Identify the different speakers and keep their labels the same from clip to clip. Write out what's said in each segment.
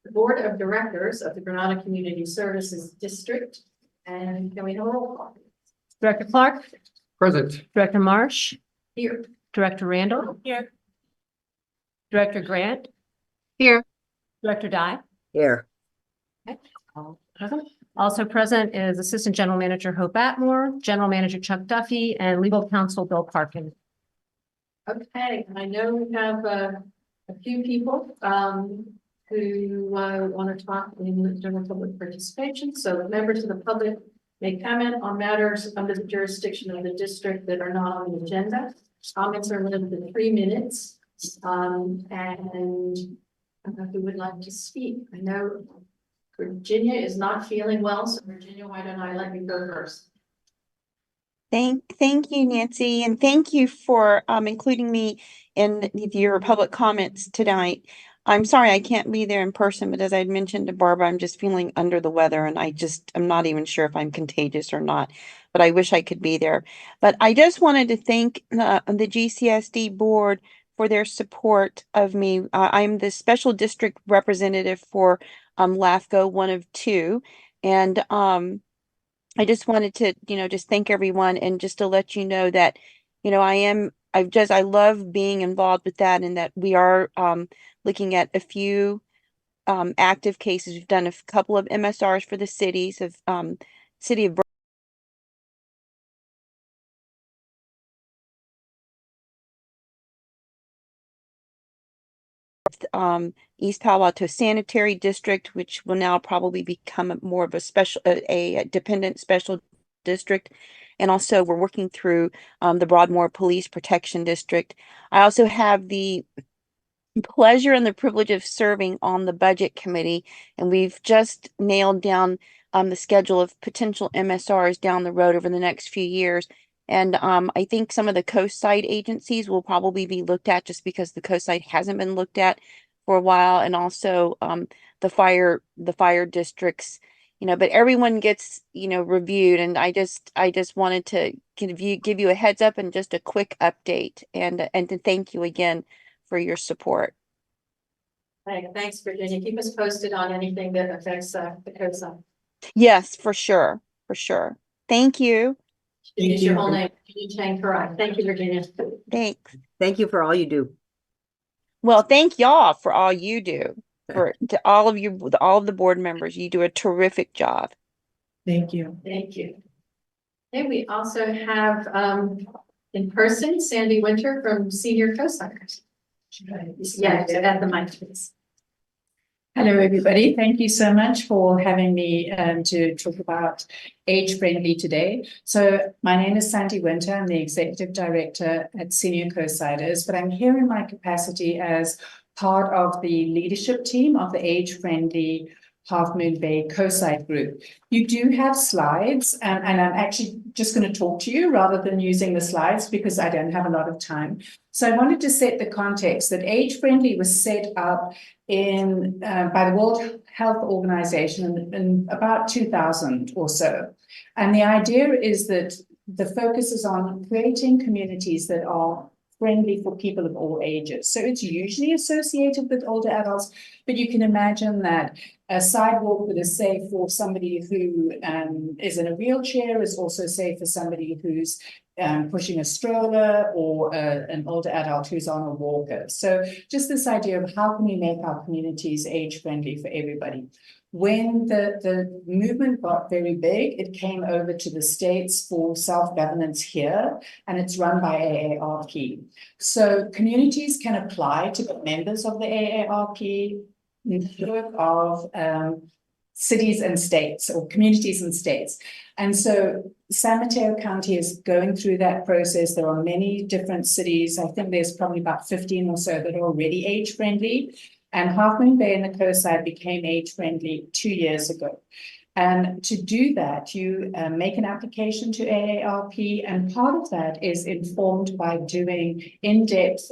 Speaker 1: The Board of Directors of the Granada Community Services District. And can we have a roll call?
Speaker 2: Director Clark,
Speaker 3: Present.
Speaker 2: Director Marsh,
Speaker 1: Here.
Speaker 2: Director Randall. Here. Director Grant.
Speaker 4: Here.
Speaker 2: Director Dye.
Speaker 4: Here.
Speaker 2: All present. Also present is Assistant General Manager Hope Atmore, General Manager Chuck Duffy, and Legal Counsel Bill Parkin.
Speaker 1: Okay, I know we have a few people who want to talk in the general public participation. So members of the public may comment on matters under the jurisdiction of the district that are not on the agenda. Comments are limited to 3 minutes. And who would like to speak? I know Virginia is not feeling well, so Virginia, why don't I let you go first?
Speaker 4: Thank you, Nancy, and thank you for including me in your public comments tonight. I'm sorry I can't be there in person, but as I mentioned to Barbara, I'm just feeling under the weather, and I'm not even sure if I'm contagious or not, but I wish I could be there. But I just wanted to thank the GCSD board for their support of me. I'm the special district representative for LAFCO, one of two, and I just wanted to, just thank everyone and just to let you know that, I love being involved with that, and that we are looking at a few active cases. We've done a couple of MSRs for the cities of city of East Palo Alto Sanitary District, which will now probably become more of a dependent special district. And also we're working through the Broadmoor Police Protection District. I also have the pleasure and the privilege of serving on the budget committee, and we've just nailed down the schedule of potential MSRs down the road over the next few years. And I think some of the coast side agencies will probably be looked at, just because the coast side hasn't been looked at for a while, and also the fire districts, but everyone gets reviewed. And I just wanted to give you a heads up and just a quick update, and to thank you again for your support.
Speaker 1: Thanks, Virginia. Keep us posted on anything that affects the coast side.
Speaker 4: Yes, for sure. Thank you.
Speaker 1: Use your whole name. Correct. Thank you, Virginia.
Speaker 4: Thanks.
Speaker 5: Thank you for all you do.
Speaker 4: Well, thank y'all for all you do. To all of you, all of the board members, you do a terrific job.
Speaker 5: Thank you.
Speaker 1: Thank you. And we also have in person Sandy Winter from Senior Co-Signers. Yeah, at the mic, please.
Speaker 6: Hello, everybody. Thank you so much for having me to talk about Age Friendly today. So my name is Sandy Winter. I'm the Executive Director at Senior Co-Signers, but I'm here in my capacity as part of the leadership team of the Age Friendly Half Moon Bay Co-Site Group. You do have slides, and I'm actually just going to talk to you rather than using the slides because I don't have a lot of time. So I wanted to set the context that Age Friendly was set up by the World Health Organization in about 2000 or so. And the idea is that the focus is on creating communities that are friendly for people of all ages. So it's usually associated with older adults, but you can imagine that a sidewalk that is safe for somebody who is in a wheelchair is also safe for somebody who's pushing a stroller, or an older adult who's on a walker. So just this idea of how can we make our communities age friendly for everybody. When the movement got very big, it came over to the States for self-governance here, and it's run by AARP. So communities can apply to be members of the AARP network of cities and states, or communities and states. And so San Mateo County is going through that process. There are many different cities. I think there's probably about 15 or so that are already age friendly. And Half Moon Bay and the coast side became age friendly 2 years ago. And to do that, you make an application to AARP, and part of that is informed by doing in-depth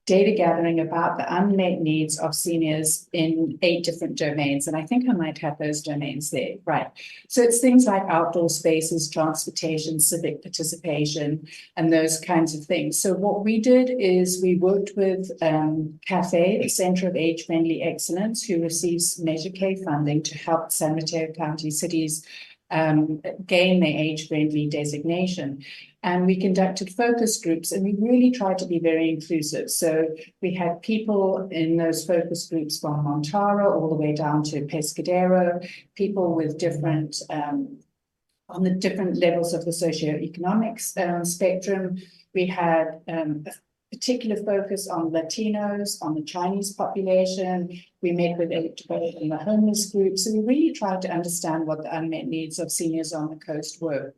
Speaker 6: data gathering about the unmet needs of seniors in 8 different domains. And I think I might have those domains there, right? So it's things like outdoor spaces, transportation, civic participation, and those kinds of things. So what we did is we worked with CAFE, the Center of Age-Friendly Excellence, who receives Measure K funding to help San Mateo County cities gain their age-friendly designation. And we conducted focus groups, and we really tried to be very inclusive. So we had people in those focus groups from Montara all the way down to Pescadero, people with different, on the different levels of the socioeconomic spectrum. We had a particular focus on Latinos, on the Chinese population. We met with both in the homeless group. So we really tried to understand what the unmet needs of seniors on the coast were.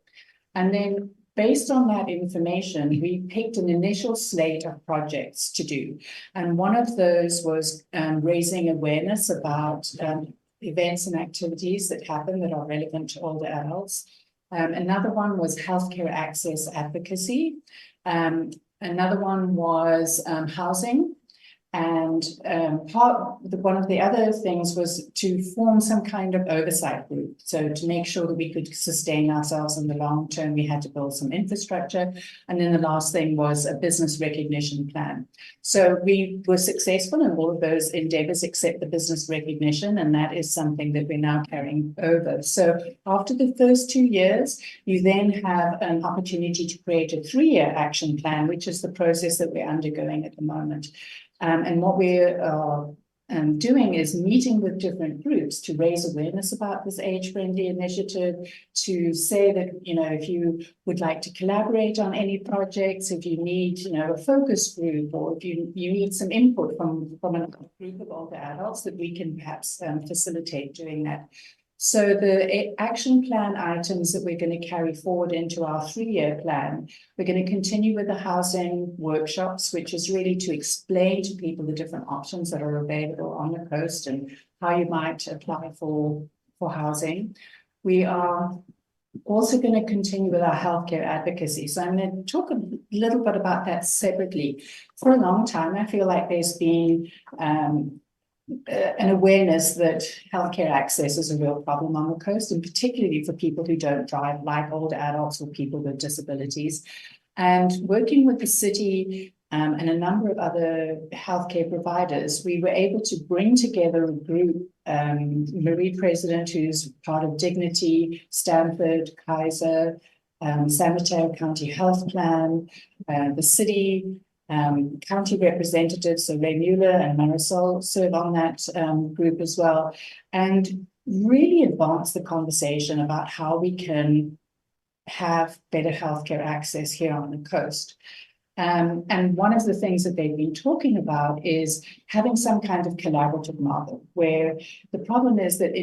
Speaker 6: And then based on that information, we picked an initial slate of projects to do. And one of those was raising awareness about events and activities that happen that are relevant to older adults. Another one was healthcare access advocacy. Another one was housing. And one of the other things was to form some kind of oversight group. So to make sure that we could sustain ourselves in the long term, we had to build some infrastructure. And then the last thing was a business recognition plan. So we were successful in all of those endeavors except the business recognition. And that is something that we're now carrying over. So after the first 2 years, you then have an opportunity to create a 3-year action plan, which is the process that we're undergoing at the moment. And what we're doing is meeting with different groups to raise awareness about this age-friendly initiative, to say that, you know, if you would like to collaborate on any projects, if you need, you know, a focus group, or if you need some input from a group of older adults, that we can perhaps facilitate doing that. So the action plan items that we're going to carry forward into our 3-year plan, we're going to continue with the housing workshops, which is really to explain to people the different options that are available on the coast and how you might apply for housing. We are also going to continue with our healthcare advocacy. So I'm going to talk a little bit about that separately. For a long time, I feel like there's been an awareness that healthcare access is a real problem on the coast, and particularly for people who don't drive, like older adults or people with disabilities. And working with the city and a number of other healthcare providers, we were able to bring together a group, Marie President, who's part of Dignity, Stanford, Kaiser, San Mateo County Health Plan, the city, county representatives, so Ray Mueller and Marisol serve on that group as well, and really advance the conversation about how we can have better healthcare access here on the coast. And one of the things that they've been talking about is having some kind of collaborative model, where the problem is that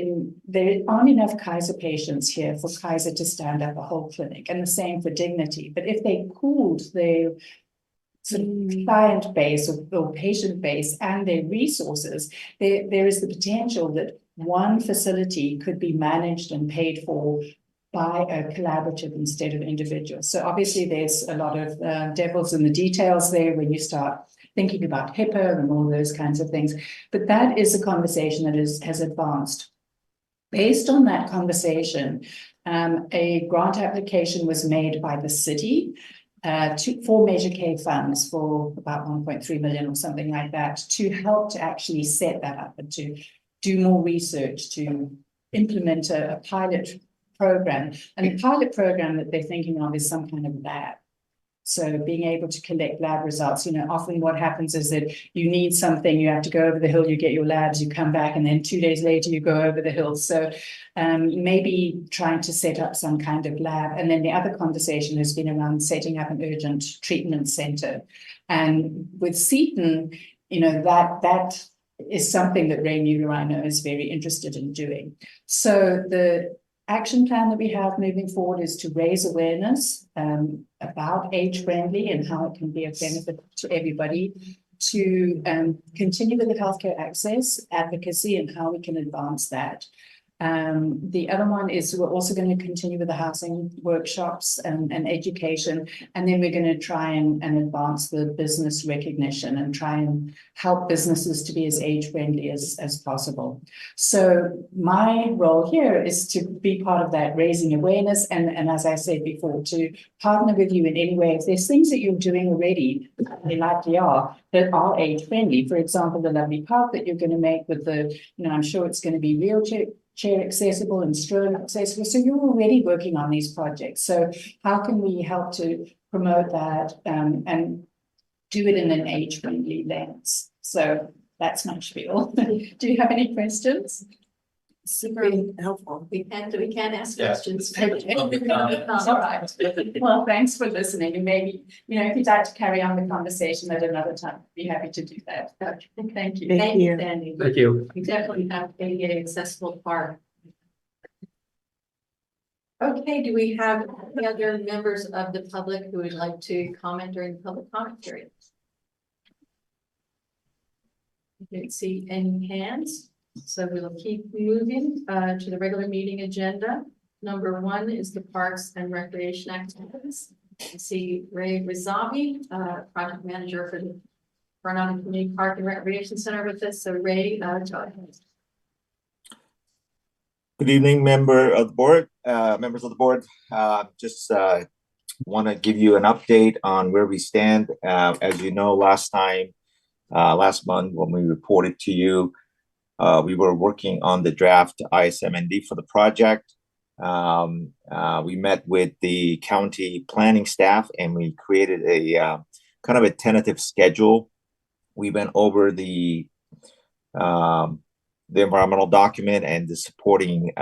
Speaker 6: there aren't enough Kaiser patients here for Kaiser to stand up a whole clinic, and the same for Dignity. But if they pooled their sort of client base or patient base and their resources, there is the potential that one facility could be managed and paid for by a collaborative instead of individual. So obviously there's a lot of devils in the details there when you start thinking about HIPAA and all those kinds of things. But that is a conversation that has advanced. Based on that conversation, a grant application was made by the city for Measure K funds for about 1.3 million or something like that, to help to actually set that up and to do more research, to implement a pilot program. And the pilot program that they're thinking of is some kind of lab. So being able to collect lab results, you know, often what happens is that you need something, you have to go over the hill, you get your labs, you come back, and then 2 days later you go over the hill. So maybe trying to set up some kind of lab. And then the other conversation has been around setting up an urgent treatment center. And with Seton, you know, that is something that Ray Mueller, I know, is very interested in doing. So the action plan that we have moving forward is to raise awareness about age-friendly and how it can be a benefit to everybody, to continue with the healthcare access advocacy and how we can advance that. The other one is we're also going to continue with the housing workshops and education, and then we're going to try and advance the business recognition and try and help businesses to be as age friendly as possible. So my role here is to be part of that, raising awareness, and as I said before, to partner with you in any way. If there's things that you're doing already, they likely are, that are age friendly. For example, the lovely park that you're going to make with the, I'm sure it's going to be wheelchair accessible and stroller accessible. So you're already working on these projects. So how can we help to promote that and do it in an age-friendly lens? So that's my spiel. Do you have any questions?
Speaker 1: Super
Speaker 5: helpful.
Speaker 1: We can ask
Speaker 3: Yeah.
Speaker 1: questions.
Speaker 6: All right. Well, thanks for listening. And maybe, if you'd like to carry on the conversation at another time, I'd be happy to do that. Thank you.
Speaker 1: Thank you, Sandy.
Speaker 3: Thank you.
Speaker 1: We definitely have a accessible park. Okay, do we have any other members of the public who would like to comment during the public comment period? I didn't see any hands, so we'll keep moving to the regular meeting agenda. Number 1 is the parks and recreation activities. I see Ray Rizavi, project manager for the Granada Community Park and Recreation Center with us. So Ray, go ahead.
Speaker 7: Good evening, members of the board. Just want to give you an update on where we stand. As you know, last month when we reported to you, we were working on the draft ISMND for the project. We met with the county planning staff and we created a kind of a tentative schedule. We went over the environmental document and the supporting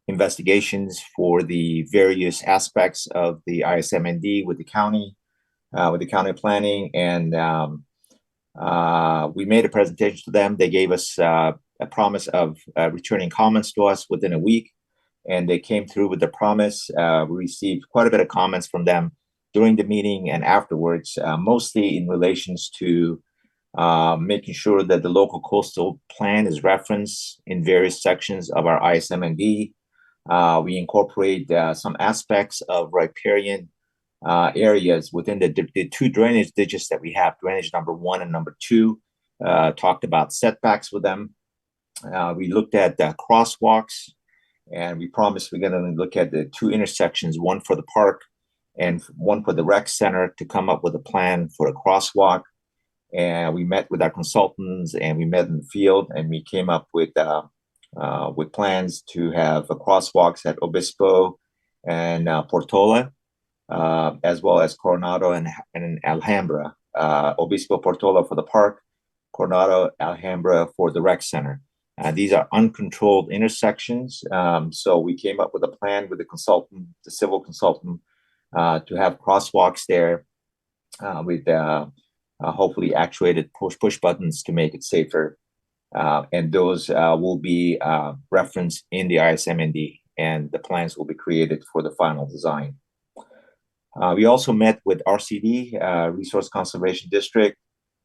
Speaker 7: investigations for the various aspects of the ISMND with the county planning, and we made a presentation to them. They gave us a promise of returning comments to us within a week, and they came through with the promise. We received quite a bit of comments from them during the meeting and afterwards, mostly in relations to making sure that the local coastal plan is referenced in various sections of our ISMND. We incorporate some aspects of riparian areas within the 2 drainage digits that we have, drainage number 1 and number 2, talked about setbacks with them. We looked at crosswalks, and we promised we're going to look at the 2 intersections, one for the park and one for the rec center, to come up with a plan for a crosswalk. And we met with our consultants and we met in the field, and we came up with plans to have crosswalks at Obispo and Portola, as well as Coronado and Alhambra. Obispo, Portola for the park, Coronado, Alhambra for the rec center. These are uncontrolled intersections. So we came up with a plan with the civil consultant, to have crosswalks there with hopefully actuated push buttons to make it safer. And those will be referenced in the ISMND, and the plans will be created for the final design. We also met with RCD, Resource Conservation District,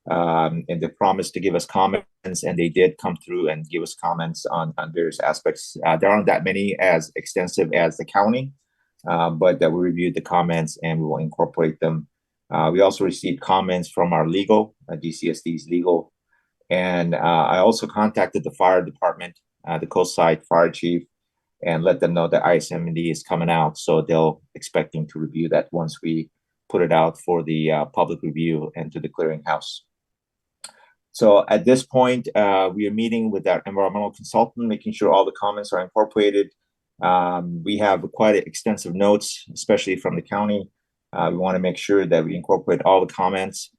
Speaker 7: and they promised to give us comments, and they did come through and give us comments on various aspects. There aren't that many as extensive as the county, but we reviewed the comments and we will incorporate them. We also received comments from our legal, GCSD's legal, and I also contacted the fire department, the Coastside Fire Chief, and let them know that ISMND is coming out. So they'll expecting to review that once we put it out for the public review and to the clearinghouse. So at this point, we are meeting with our environmental consultant, making sure all the comments are incorporated. We have quite extensive notes, especially from the county. We want to make sure that we incorporate all the comments.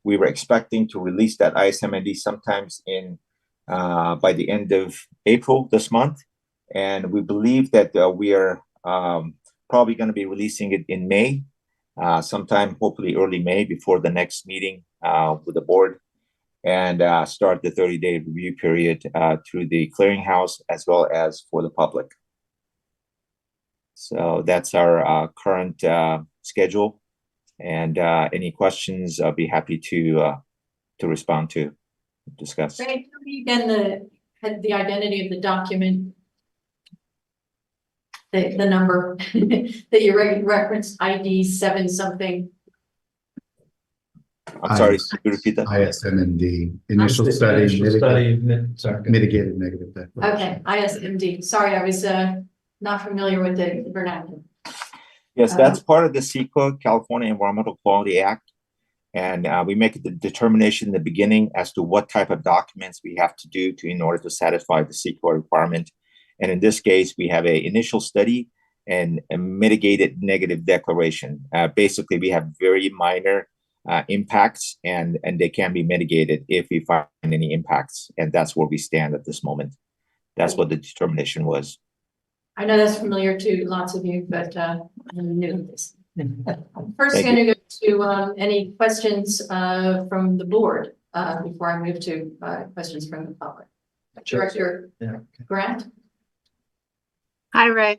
Speaker 7: We were expecting to release that ISMND sometimes by the end of April this month. And we believe that we are probably going to be releasing it in May, sometime hopefully early May, before the next meeting with the board, and start the 30-day review period through the clearinghouse as well as for the public. So that's our current schedule, and any questions I'll be happy to respond to, discuss.
Speaker 1: Ray, again, had the identity of the document. The number that you referenced, ID 7 something.
Speaker 7: I'm sorry, could you repeat that?
Speaker 3: ISMND, initial study, mitigated negative declaration.
Speaker 1: Okay, ISMD. Sorry, I was not familiar with the vernacular.
Speaker 7: Yes, that's part of the CEQA, California Environmental Quality Act. And we make the determination in the beginning as to what type of documents we have to do in order to satisfy the CEQA requirement. And in this case, we have an initial study and a mitigated negative declaration. Basically, we have very minor impacts, and they can be mitigated if we find any impacts. And that's where we stand at this moment. That's what the determination was.
Speaker 1: I know that's familiar to lots of you, but I'm new to this. First,
Speaker 7: Thank
Speaker 1: going to go to any questions from the board before I move to questions from the public. Director Grant.
Speaker 8: Hi, Ray.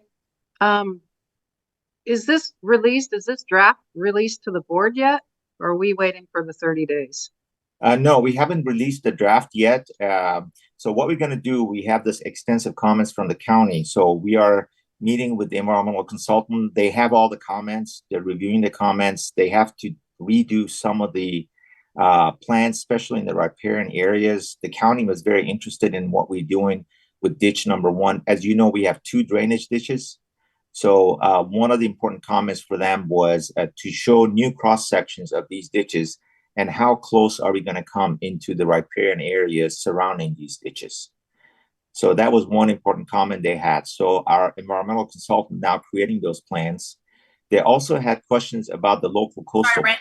Speaker 8: Is this draft released to the board yet? Or are we waiting for the 30 days?
Speaker 7: No, we haven't released the draft yet. So what we're going to do, we have this extensive comments from the county. So we are meeting with the environmental consultant. They have all the comments. They're reviewing the comments. They have to redo some of the plans, especially in the riparian areas. The county was very interested in what we're doing with ditch number 1. As you know, we have 2 drainage ditches. So one of the important comments for them was to show new cross sections of these ditches and how close are we going to come into the riparian areas surrounding these ditches. So that was one important comment they had. So our environmental consultant now creating those plans. They also had questions about the local coastal.
Speaker 9: Sorry,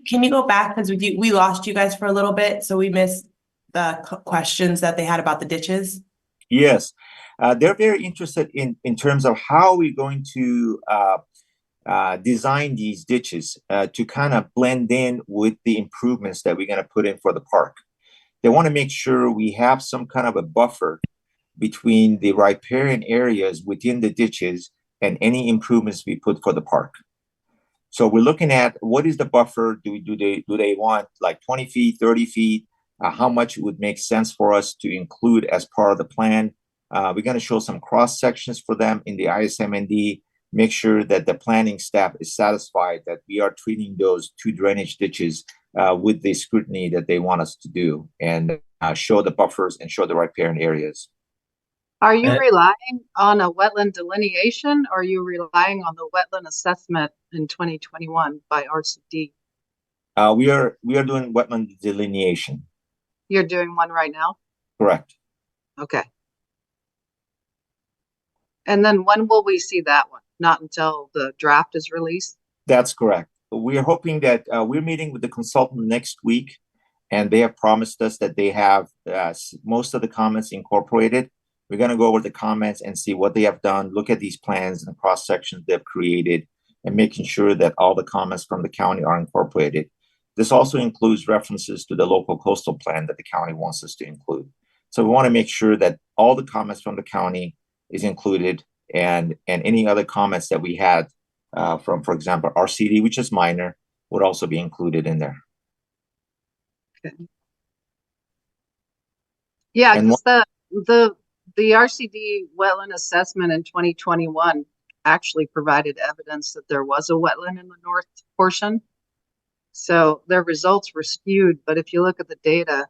Speaker 9: can you go back, because we lost you guys for a little bit, so we missed the questions that they had about the ditches.
Speaker 7: Yes, they're very interested in terms of how we're going to design these ditches to kind of blend in with the improvements that we're going to put in for the park. They want to make sure we have some kind of a buffer between the riparian areas within the ditches and any improvements we put for the park. So we're looking at what is the buffer? Do they want like 20 feet, 30 feet? How much it would make sense for us to include as part of the plan? We're going to show some cross sections for them in the ISMND. Make sure that the planning staff is satisfied that we are treating those 2 drainage ditches with the scrutiny that they want us to do, and show the buffers and show the riparian areas.
Speaker 8: Are you relying on a wetland delineation, or are you relying on the wetland assessment in 2021 by RCD?
Speaker 7: We are doing wetland delineation.
Speaker 8: You're doing one right now?
Speaker 7: Correct.
Speaker 8: Okay. And then when will we see that one? Not until the draft is released?
Speaker 7: That's correct. We are hoping that we're meeting with the consultant next week, and they have promised us that they have most of the comments incorporated. We're going to go over the comments and see what they have done, look at these plans and cross sections they've created, and making sure that all the comments from the county are incorporated. This also includes references to the local coastal plan that the county wants us to include. So we want to make sure that all the comments from the county is included, and any other comments that we had from, for example, RCD, which is minor, would also be included in there.
Speaker 8: Okay. Yeah, because the RCD wetland assessment in 2021 actually provided evidence that there was a wetland in the north portion. So their results were skewed, but if you look at the data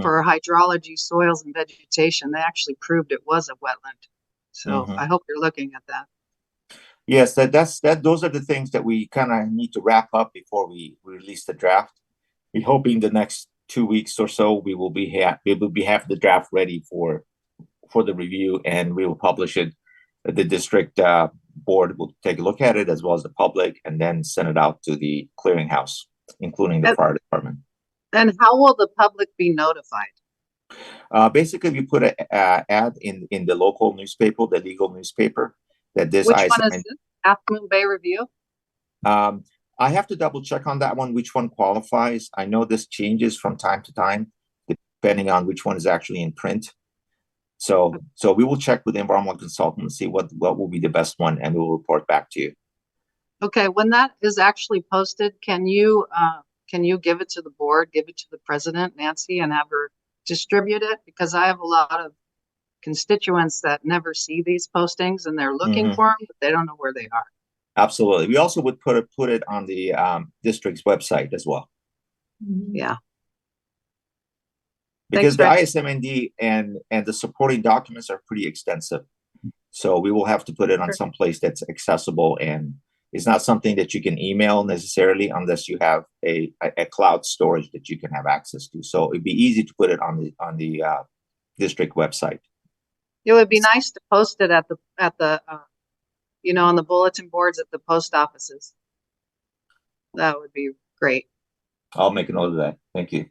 Speaker 8: for hydrology, soils, and vegetation, they actually proved it was a wetland. So I hope you're looking at that.
Speaker 7: Yes, those are the things that we kind of need to wrap up before we release the draft. We're hoping the next 2 weeks or so we will have the draft ready for the review, and we will publish it. The district board will take a look at it, as well as the public, and then send it out to the clearinghouse, including the fire department.
Speaker 8: And how will the public be notified?
Speaker 7: Basically, we put an ad in the local newspaper, the legal newspaper, that this.
Speaker 8: Which one is this? Half Moon Bay Review?
Speaker 7: I have to double check on that one, which one qualifies. I know this changes from time to time, depending on which one is actually in print. So we will check with the environmental consultant and see what will be the best one, and we will report back to you.
Speaker 8: Okay, when that is actually posted, can you give it to the board, give it to the president, Nancy, and have her distribute it? Because I have a lot of constituents that never see these postings and they're looking
Speaker 7: Mhm.
Speaker 8: for them, but they don't know where they are.
Speaker 7: Absolutely. We also would put it on the district's website as well.
Speaker 8: Yeah.
Speaker 7: Because
Speaker 8: Thanks,
Speaker 7: the ISMND and the supporting documents are pretty extensive. So we will have to put it on some place that's accessible, and it's not something that you can email necessarily unless you have a cloud storage that you can have access to. So it'd be easy to put it on the district website.
Speaker 8: It would be nice to post it at the on the bulletin boards at the post offices. That would be great.
Speaker 7: I'll make a note of that. Thank you.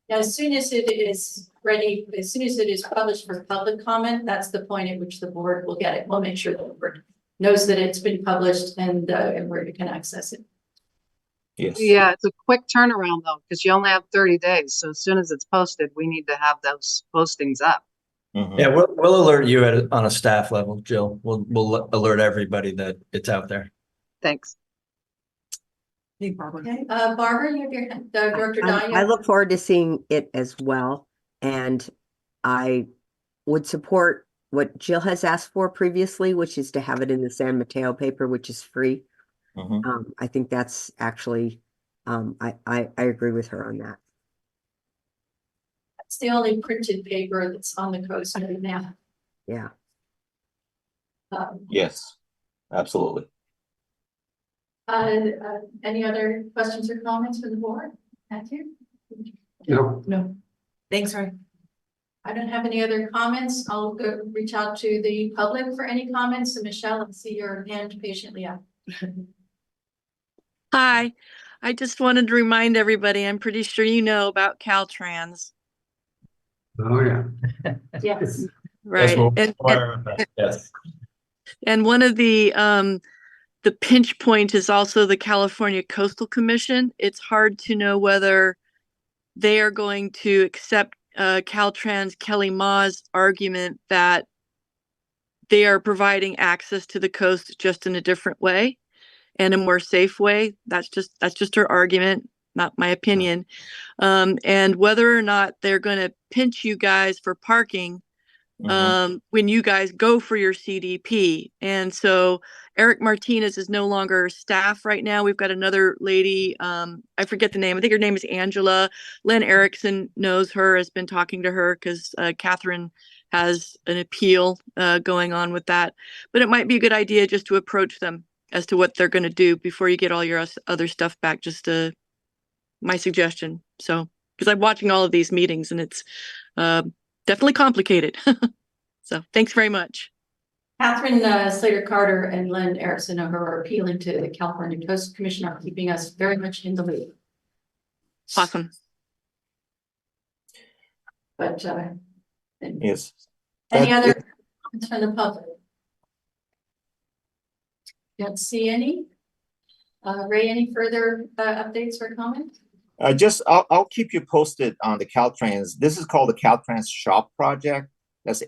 Speaker 1: As soon as it is ready, as soon as it is published for public comment, that's the point at which the board will get it. We'll make sure the board knows that it's been published and where you can access it.
Speaker 7: Yes.
Speaker 8: Yeah, it's a quick turnaround though, because you only have 30 days. So as soon as it's posted, we need to have those postings up.
Speaker 7: Mhm.
Speaker 10: Yeah, we'll alert you on a staff level, Jill. We'll alert everybody that it's out there.
Speaker 8: Thanks.
Speaker 1: Okay, Barbara, you have your Director Dahlia.
Speaker 5: I look forward to seeing it as well. And I would support what Jill has asked for previously, which is to have it in the San Mateo paper, which is free.
Speaker 7: Mhm.
Speaker 5: I think that's actually, I agree with her on that.
Speaker 1: It's the only printed paper that's on the coast right now.
Speaker 5: Yeah.
Speaker 7: Yes, absolutely.
Speaker 1: Any other questions or comments from the board? Matthew?
Speaker 3: No.
Speaker 1: No.
Speaker 9: Thanks, Ray.
Speaker 1: I don't have any other comments. I'll go reach out to the public for any comments. And Michelle, I see your hand patiently up.
Speaker 11: Hi, I just wanted to remind everybody, I'm pretty sure you know about Caltrans,
Speaker 3: Oh, yeah.
Speaker 1: Yes.
Speaker 11: right?
Speaker 10: Yes.
Speaker 11: And one of the pinch point is also the California Coastal Commission. It's hard to know whether they are going to accept Caltrans Kelly Ma's argument that they are providing access to the coast just in a different way and a more safe way. That's just her argument, not my opinion. And whether or not they're going to pinch you guys for parking when you guys go for your CDP. And so Eric Martinez is no longer staff right now. We've got another lady, I forget the name. I think her name is Angela. Len Erickson knows her, has been talking to her because Catherine has an appeal going on with that. But it might be a good idea just to approach them as to what they're going to do before you get all your other stuff back. Just my suggestion. So, because I'm watching all of these meetings and it's definitely complicated. So thanks very much.
Speaker 1: Catherine Slater Carter and Len Erickson are appealing to the California Coastal Commission, are keeping us very much in the loop.
Speaker 11: Awesome.
Speaker 1: But
Speaker 7: Yes.
Speaker 1: any other comments from the public? Don't see any. Ray, any further updates or comments?
Speaker 7: I'll keep you posted on the Caltrans. This is called the Caltrans Shop Project. That's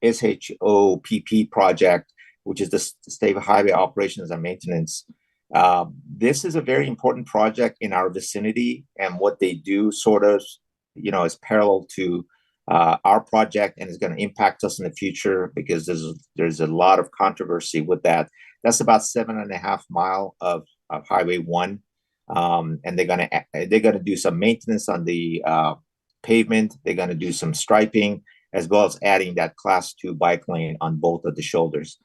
Speaker 7: SHOPP project, which is the State Highway Operations and Maintenance. This is a very important project in our vicinity, and what they do sort of, is parallel to our project, and is going to impact us in the future because there's a lot of controversy with that. That's about 7.5 miles of Highway 1. And they're gonna do some maintenance on the pavement. They're gonna do some striping, as well as adding that Class 2 bike lane on both of the shoulders.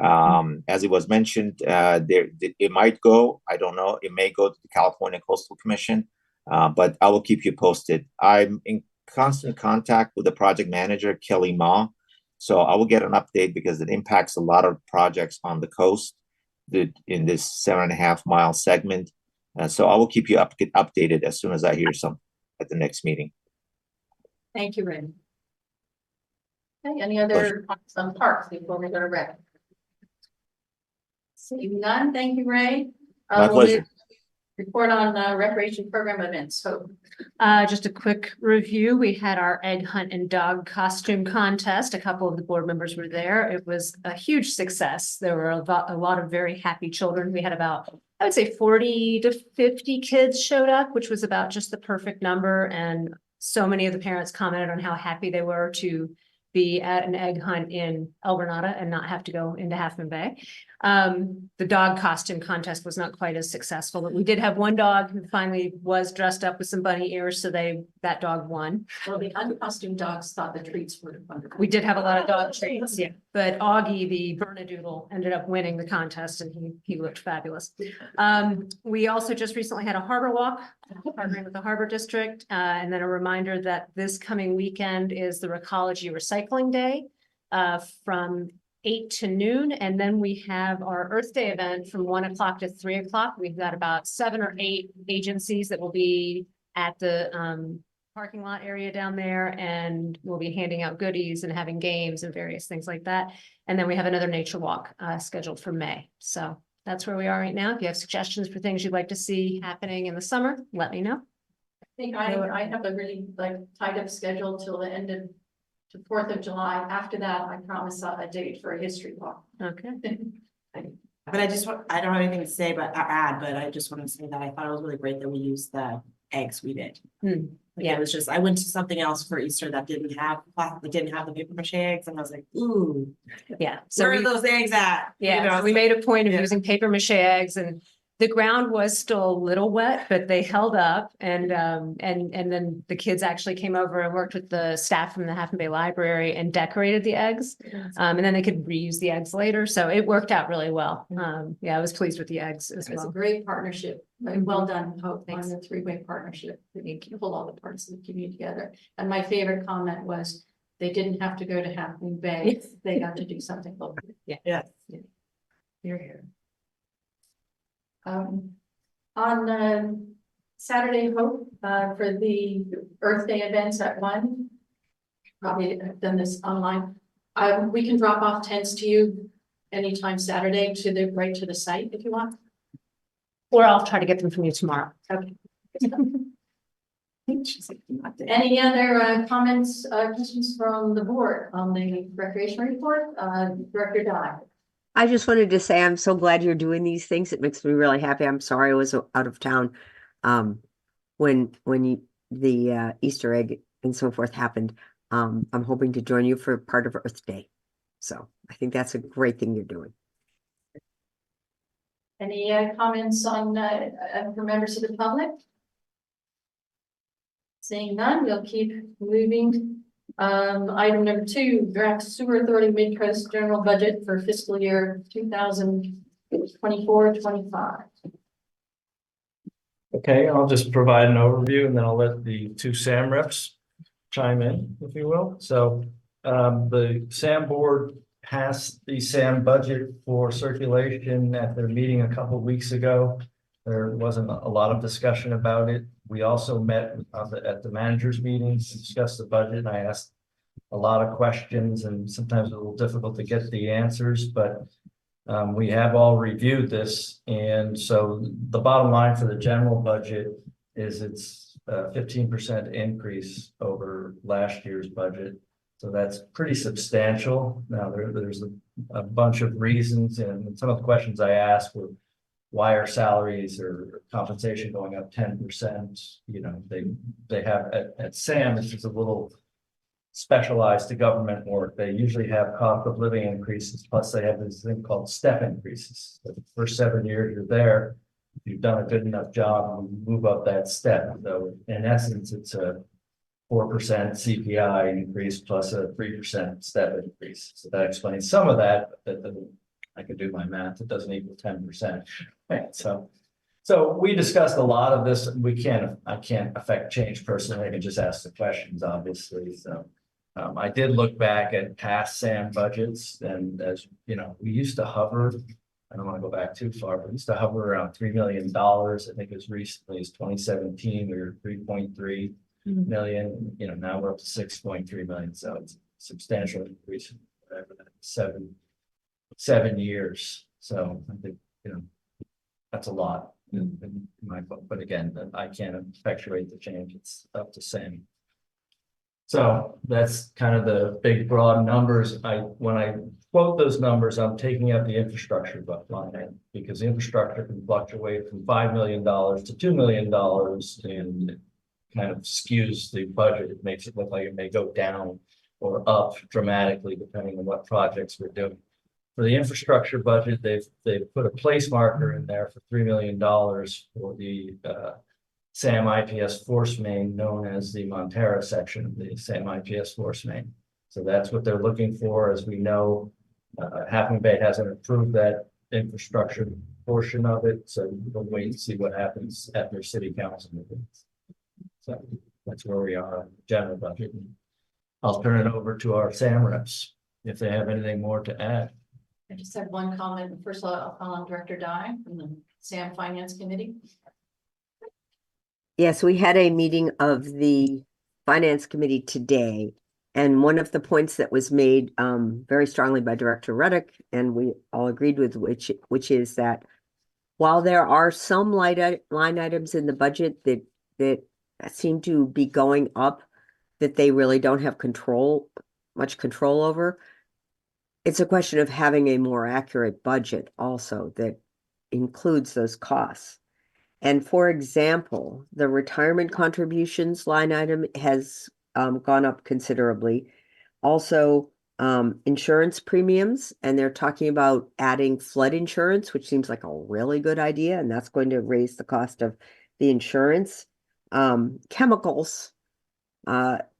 Speaker 7: As it was mentioned, it might go. I don't know. It may go to the California Coastal Commission, but I will keep you posted. I'm in constant contact with the project manager, Kelly Ma. So I will get an update because it impacts a lot of projects on the coast in this 7.5 mile segment. So I will keep you updated as soon as I hear something at the next meeting.
Speaker 1: Thank you, Ray. Okay, any other comments on parks before we go to rec? Seeing none, thank you, Ray.
Speaker 7: My pleasure.
Speaker 1: Report on recreation program events. So
Speaker 2: Just a quick review. We had our egg hunt and dog costume contest. A couple of the board members were there. It was a huge success. There were a lot of very happy children. We had about, I would say 40 to 50 kids showed up, which was about just the perfect number. And so many of the parents commented on how happy they were to be at an egg hunt in El Granada and not have to go into Half Moon Bay. The dog costume contest was not quite as successful, but we did have one dog who finally was dressed up with some bunny ears, so that dog won.
Speaker 1: Well, the uncostumed dogs thought the treats were wonderful.
Speaker 2: We did have a lot of dog treats, yeah. But Augie, the Bernedoodle, ended up winning the contest and he looked fabulous. We also just recently had a harbor walk, partnering with the Harbor District. And then a reminder that this coming weekend is the Recology Recycling Day from 8 to noon. And then we have our Earth Day event from 1 o'clock to 3 o'clock. We've got about 7 or 8 agencies that will be at the parking lot area down there, and we'll be handing out goodies and having games and various things like that. And then we have another nature walk scheduled for May. So that's where we are right now. If you have suggestions for things you'd like to see happening in the summer, let me know.
Speaker 1: I think I have a really tied up schedule till the end of to 4th of July. After that, I promise a date for a history walk.
Speaker 2: Okay.
Speaker 9: But I don't have anything to say, but add, but I just want to say that I thought it was really great that we used the eggs we did.
Speaker 2: Yeah.
Speaker 9: It was just, I went to something else for Easter that didn't have the paper mache eggs, and I was like, ooh,
Speaker 2: Yeah.
Speaker 9: where are those eggs at?
Speaker 2: Yeah,
Speaker 9: You know,
Speaker 2: so we made a point of
Speaker 9: yeah.
Speaker 2: using paper mache eggs, and the ground was still a little wet, but they held up. And then the kids actually came over and worked with the staff from the Half Moon Bay Library and decorated the eggs. And then they could reuse the eggs later. So it worked out really well. Yeah, I was pleased with the eggs as
Speaker 1: It's a
Speaker 2: well.
Speaker 1: great partnership. Well done, Hope, on
Speaker 2: Thanks.
Speaker 1: the three-way partnership. You pull all the parts of the community together. And my favorite comment was, they didn't have to go to Half Moon Bay. They got to do something local.
Speaker 9: Yeah.
Speaker 2: You're here.
Speaker 1: On Saturday, Hope, for the Earth Day events at 1, probably have done this online. We can drop off tents to you anytime Saturday right to the site if you want.
Speaker 2: Or I'll try to get them from you tomorrow.
Speaker 1: Okay. Any other comments, questions from the board on the recreation report? Director Dye.
Speaker 5: I just wanted to say I'm so glad you're doing these things. It makes me really happy. I'm sorry I was out of town when the Easter egg and so forth happened. I'm hoping to join you for part of Earth Day. So I think that's a great thing you're doing.
Speaker 1: Any comments on for members of the public? Seeing none, we'll keep moving. Item number 2, draft sewer authority mid-coast general budget for fiscal year 2024-25.
Speaker 10: Okay, I'll just provide an overview and then I'll let the 2 SAM reps chime in, if you will. So the SAM board passed the SAM budget for circulation at their meeting a couple of weeks ago. There wasn't a lot of discussion about it. We also met at the managers' meetings to discuss the budget. I asked a lot of questions, and sometimes a little difficult to get the answers, but we have all reviewed this. And so the bottom line for the general budget is it's a 15% increase over last year's budget. So that's pretty substantial. Now there's a bunch of reasons, and some of the questions I asked were, why are salaries or compensation going up 10%? You know, they have at SAM, this is a little specialized to government work. They usually have cost of living increases, plus they have this thing called step increases. So the first 7 years you're there, if you've done a good enough job, you move up that step. So in essence, it's a 4% CPI increase plus a 3% step increase. So that explains some of that, but I could do my math, it doesn't equal 10%. Right. So we discussed a lot of this. I can't affect change personally. I can just ask the questions, obviously. So I did look back at past SAM budgets, and as you know, we used to hover. I don't want to go back too far, but we used to hover around $3 million. I think as recently as 2017, we were 3.3 million. You know, now we're up to 6.3 million. So it's a substantial increase in whatever that 7 years. So I think, you know, that's a lot in my book, but again, I can't effectuate the change. It's up to SAM. So that's kind of the big broad numbers. When I quote those numbers, I'm taking out the infrastructure line because the infrastructure can fluctuate from $5 million to $2 million, and kind of skews the budget. It makes it look like it may go down or up dramatically depending on what projects we're doing. For the infrastructure budget, they've put a place marker in there for $3 million for the SAM IPS force main, known as the Montera section of the SAM IPS force main. So that's what they're looking for. As we know, Half Moon Bay hasn't approved that infrastructure portion of it, so we'll wait and see what happens at their city council meetings. So that's where we are on the general budget. I'll turn it over to our SAM reps if they have anything more to add.
Speaker 1: I just have one comment. First of all, I'll call on Director Dye from the SAM Finance Committee.
Speaker 5: Yes, we had a meeting of the Finance Committee today. And one of the points that was made very strongly by Director Reddick, and we all agreed with, which is that while there are some line items in the budget that seem to be going up, that they really don't have much control over, it's a question of having a more accurate budget also that includes those costs. And for example, the retirement contributions line item has gone up considerably. Also, insurance premiums, and they're talking about adding flood insurance, which seems like a really good idea, and that's going to raise the cost of the insurance. Chemicals,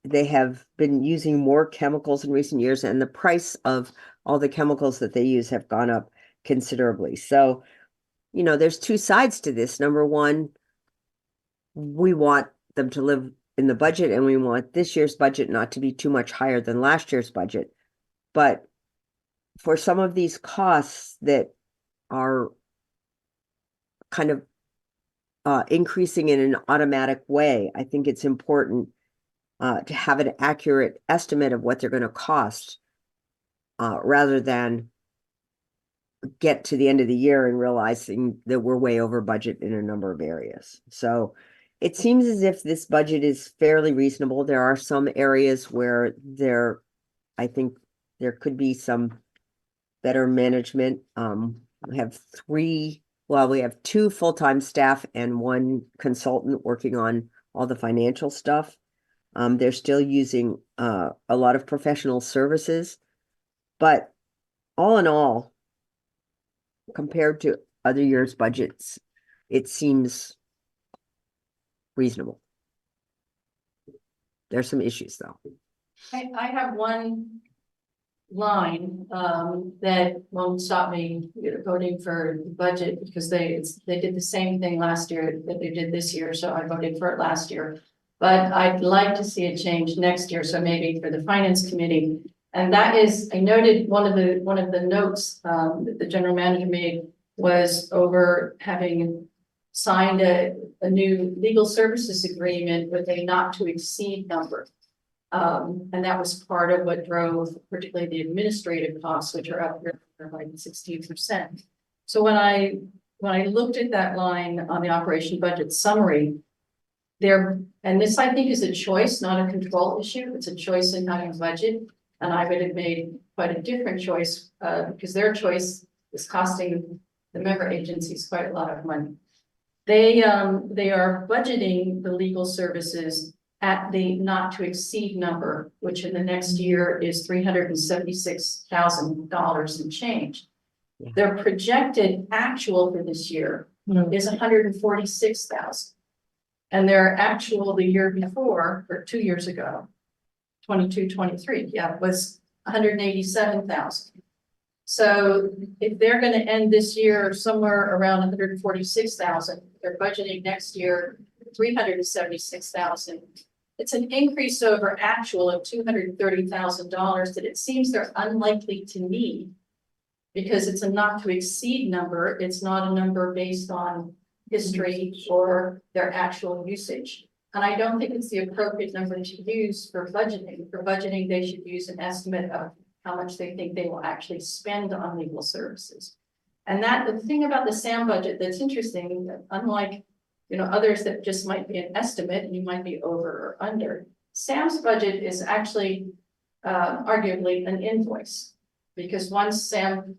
Speaker 5: they have been using more chemicals in recent years, and the price of all the chemicals that they use have gone up considerably. So, you know, there's two sides to this. Number one, we want them to live in the budget, and we want this year's budget not to be too much higher than last year's budget. But for some of these costs that are kind of increasing in an automatic way, I think it's important to have an accurate estimate of what they're going to cost rather than get to the end of the year and realizing that we're way over budget in a number of areas. So it seems as if this budget is fairly reasonable. There are some areas where I think there could be some better management. We have we have 2 full-time staff and 1 consultant working on all the financial stuff. They're still using a lot of professional services, but all in all, compared to other years' budgets, it seems reasonable. There's some issues though.
Speaker 1: I have one line that won't stop me voting for the budget, because they did the same thing last year that they did this year, so I voted for it last year. But I'd like to see a change next year, so maybe for the Finance Committee. And that is, I noted one of the notes that the general manager made was over having signed a new legal services agreement with a not to exceed number. And that was part of what drove particularly the administrative costs, which are up like 16%. So when I looked at that line on the operation budget summary, and this I think is a choice, not a control issue. It's a choice in how you budget. And I would have made quite a different choice because their choice is costing the member agencies quite a lot of money. They are budgeting the legal services at the not to exceed number, which in the next year is $376,000 and change.
Speaker 5: Yeah.
Speaker 1: Their projected actual for this year is $146,000. And their actual the year before, or 2 years ago, 22-23, was 187,000. So if they're going to end this year somewhere around 146,000, they're budgeting next year 376,000. It's an increase over actual of $230,000 that it seems they're unlikely to need, because it's a not to exceed number. It's not a number based on history or their actual usage. And I don't think it's the appropriate number to use for budgeting. For budgeting, they should use an estimate of how much they think they will actually spend on legal services. And the thing about the SAM budget that's interesting, that unlike others that just might be an estimate and you might be over or under, SAM's budget is actually arguably an invoice, because once SAM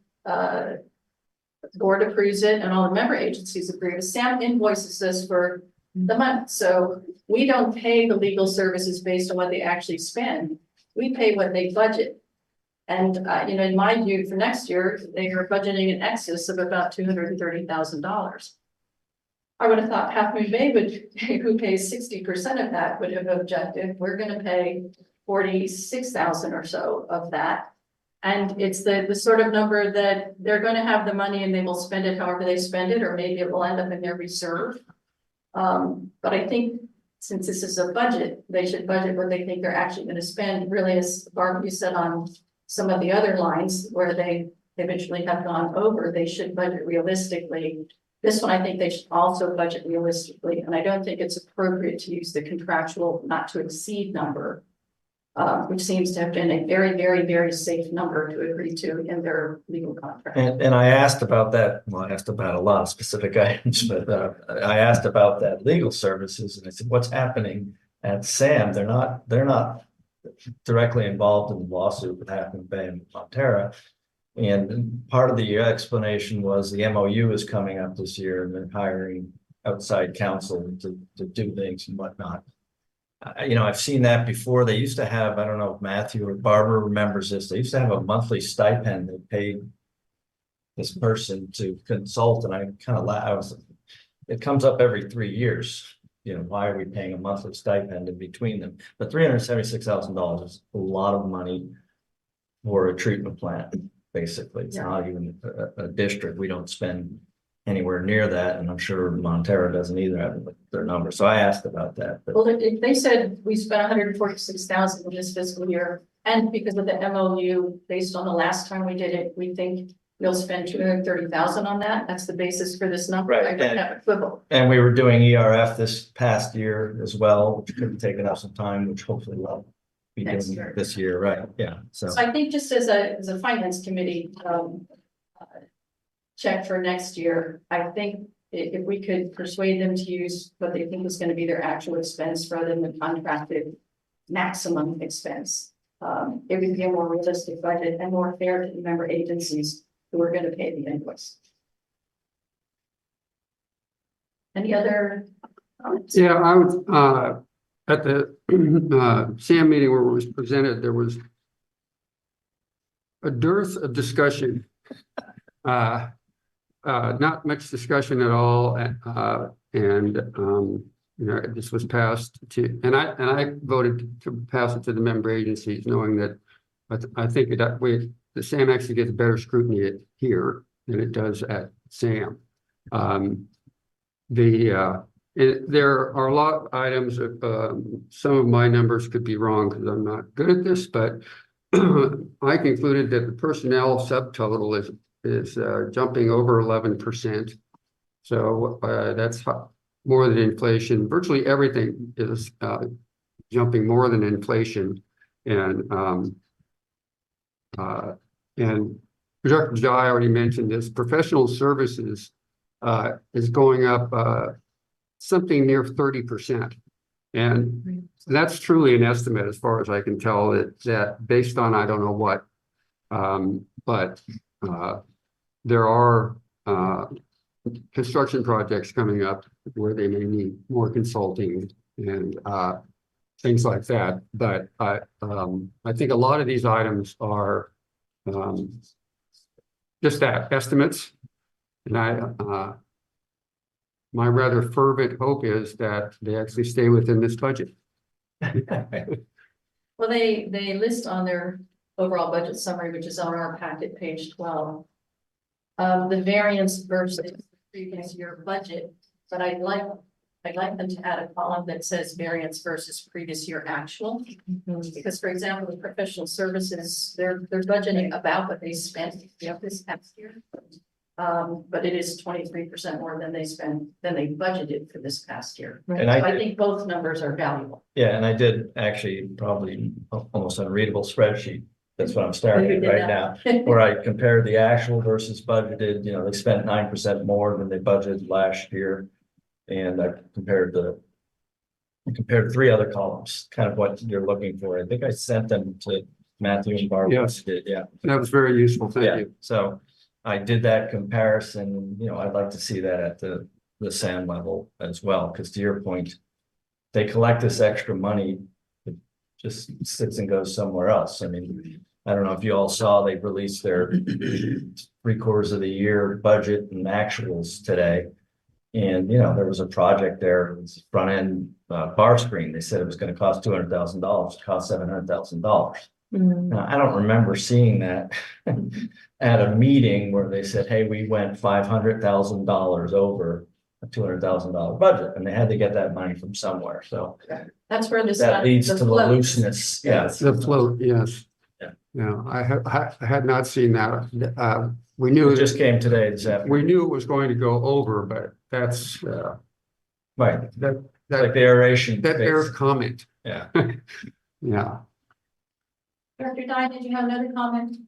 Speaker 1: board approves it and all the member agencies approve it, SAM invoices us for the money. So we don't pay the legal services based on what they actually spend. We pay what they budget. And, in my view, for next year, they are budgeting an excess of about $230,000. I would have thought Half Moon Bay who pays 60% of that would have objected. We're gonna pay 46,000 or so of that. And it's the sort of number that they're gonna have the money and they will spend it however they spend it, or maybe it will end up in their reserve. But I think since this is a budget, they should budget what they think they're actually gonna spend, really, as Barbara, you said, on some of the other lines where they eventually have gone over, they should budget realistically. This one, I think they should also budget realistically, and I don't think it's appropriate to use the contractual not to exceed number, which seems to have been a very, very, very safe number to agree to in their legal contract.
Speaker 10: And I asked about that, well, I asked about a lot of specific items, but I asked about that legal services, and I said, what's happening at SAM? They're not directly involved in the lawsuit with Half Moon Bay and Montera. And part of the explanation was the MOU is coming up this year and they're hiring outside counsel to do things and whatnot. I've seen that before. They used to have, I don't know if Matthew or Barbara remembers this, they used to have a monthly stipend that paid this person to consult, and I kind of laughed. It comes up every 3 years. Why are we paying a monthly stipend in between them? But $376,000 is a lot of money for a treatment plant. Basically, it's not even a district. We don't spend anywhere near that, and I'm sure Montero doesn't either have their number. So I asked about that. But
Speaker 1: well, if they said we spent 146,000 in this fiscal year, and because of the MOU, based on the last time we did it, we think we'll spend 230,000 on that. That's the basis for this number.
Speaker 10: Right.
Speaker 1: I don't have a quibble.
Speaker 10: And we were doing ERF this past year as well, which could have taken up some time, which hopefully will be doing this year, right? Yeah. So
Speaker 1: I think just as a finance committee check for next year, I think if we could persuade them to use what they think is going to be their actual expense rather than the contracted maximum expense, it would be a more realistic budget and more fair to the member agencies who are going to pay the invoice. Any other comments?
Speaker 3: Yeah, I was, at the SAM meeting where it was presented, there was a dearth of discussion. Not much discussion at all. This was passed to, and I voted to pass it to the member agencies, knowing that I think that the SAM actually gets better scrutiny here than it does at SAM. There are a lot of items of some of my numbers could be wrong because I'm not good at this, but I concluded that the personnel subtotal is jumping over 11%. So that's more than inflation. Virtually everything is jumping more than inflation, and Director Jai already mentioned this. Professional services is going up something near 30%. And that's truly an estimate as far as I can tell, that based on I don't know what, but there are construction projects coming up where they may need more consulting and things like that. But I think a lot of these items are just that, estimates. And my rather fervent hope is that they actually stay within this budget.
Speaker 1: Well, they list on their overall budget summary, which is on our packet, page 12, the variance versus the previous year budget. But I'd like them to add a column that says variance versus previous year actual. Because, for example, with professional services, they're budgeting about what they spent this past year. But it is 23% more than they budgeted for this past year.
Speaker 10: And
Speaker 1: so I think both numbers are valuable.
Speaker 10: Yeah, and I did actually probably almost unreadable spreadsheet. That's what I'm staring at right now, where I compared the actual versus budgeted. They spent 9% more than they budgeted last year. And I compared 3 other columns, kind of what you're looking for. I think I sent them to Matthew and Barbara.
Speaker 3: Yes.
Speaker 10: Yeah.
Speaker 3: That was very useful. Thank you.
Speaker 10: So I did that comparison. I'd like to see that at the the SAM level as well, because to your point, they collect this extra money, it just sits and goes somewhere else. I mean, I don't know if you all saw, they released their 3/4 of the year budget and actuals today. And, you know, there was a project there, it was front end bar screen. They said it was going to cost $200,000, it cost $700,000. Now, I don't remember seeing that at a meeting where they said, hey, we went $500,000 over a $200,000 budget, and they had to get that money from somewhere. So
Speaker 1: That's where this.
Speaker 10: that leads to the
Speaker 1: float.
Speaker 10: looseness. Yes.
Speaker 3: The float, yes.
Speaker 10: Yeah.
Speaker 3: Yeah, I had not seen that. We knew
Speaker 10: It just came today, this
Speaker 3: we
Speaker 10: afternoon.
Speaker 3: knew it was going to go over, but that's
Speaker 10: Right,
Speaker 3: that
Speaker 10: like the aeration.
Speaker 3: that
Speaker 10: phase.
Speaker 3: bears comment.
Speaker 10: Yeah.
Speaker 3: Yeah.
Speaker 1: Director Dye, did you have another comment?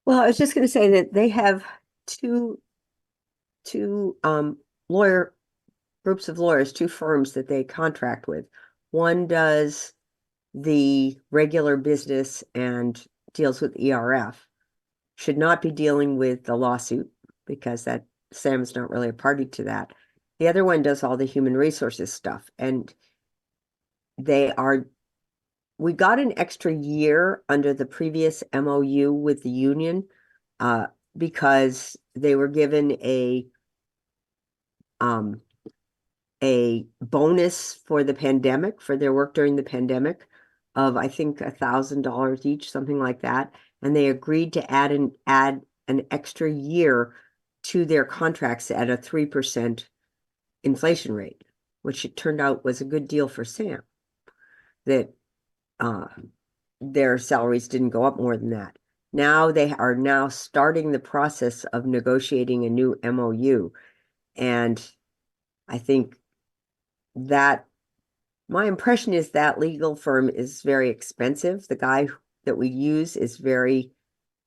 Speaker 5: Well, I was just gonna say that they have two lawyer groups of lawyers, two firms that they contract with. One does the regular business and deals with ERF. Should not be dealing with the lawsuit because that Sam's not really a party to that. The other one does all the human resources stuff, and we got an extra year under the previous MOU with the union because they were given a bonus for the pandemic, for their work during the pandemic of, I think, $1,000 each, something like that. And they agreed to add an extra year to their contracts at a 3% inflation rate, which it turned out was a good deal for Sam. That their salaries didn't go up more than that. Now they are now starting the process of negotiating a new MOU. And I think that my impression is that legal firm is very expensive. The guy that we use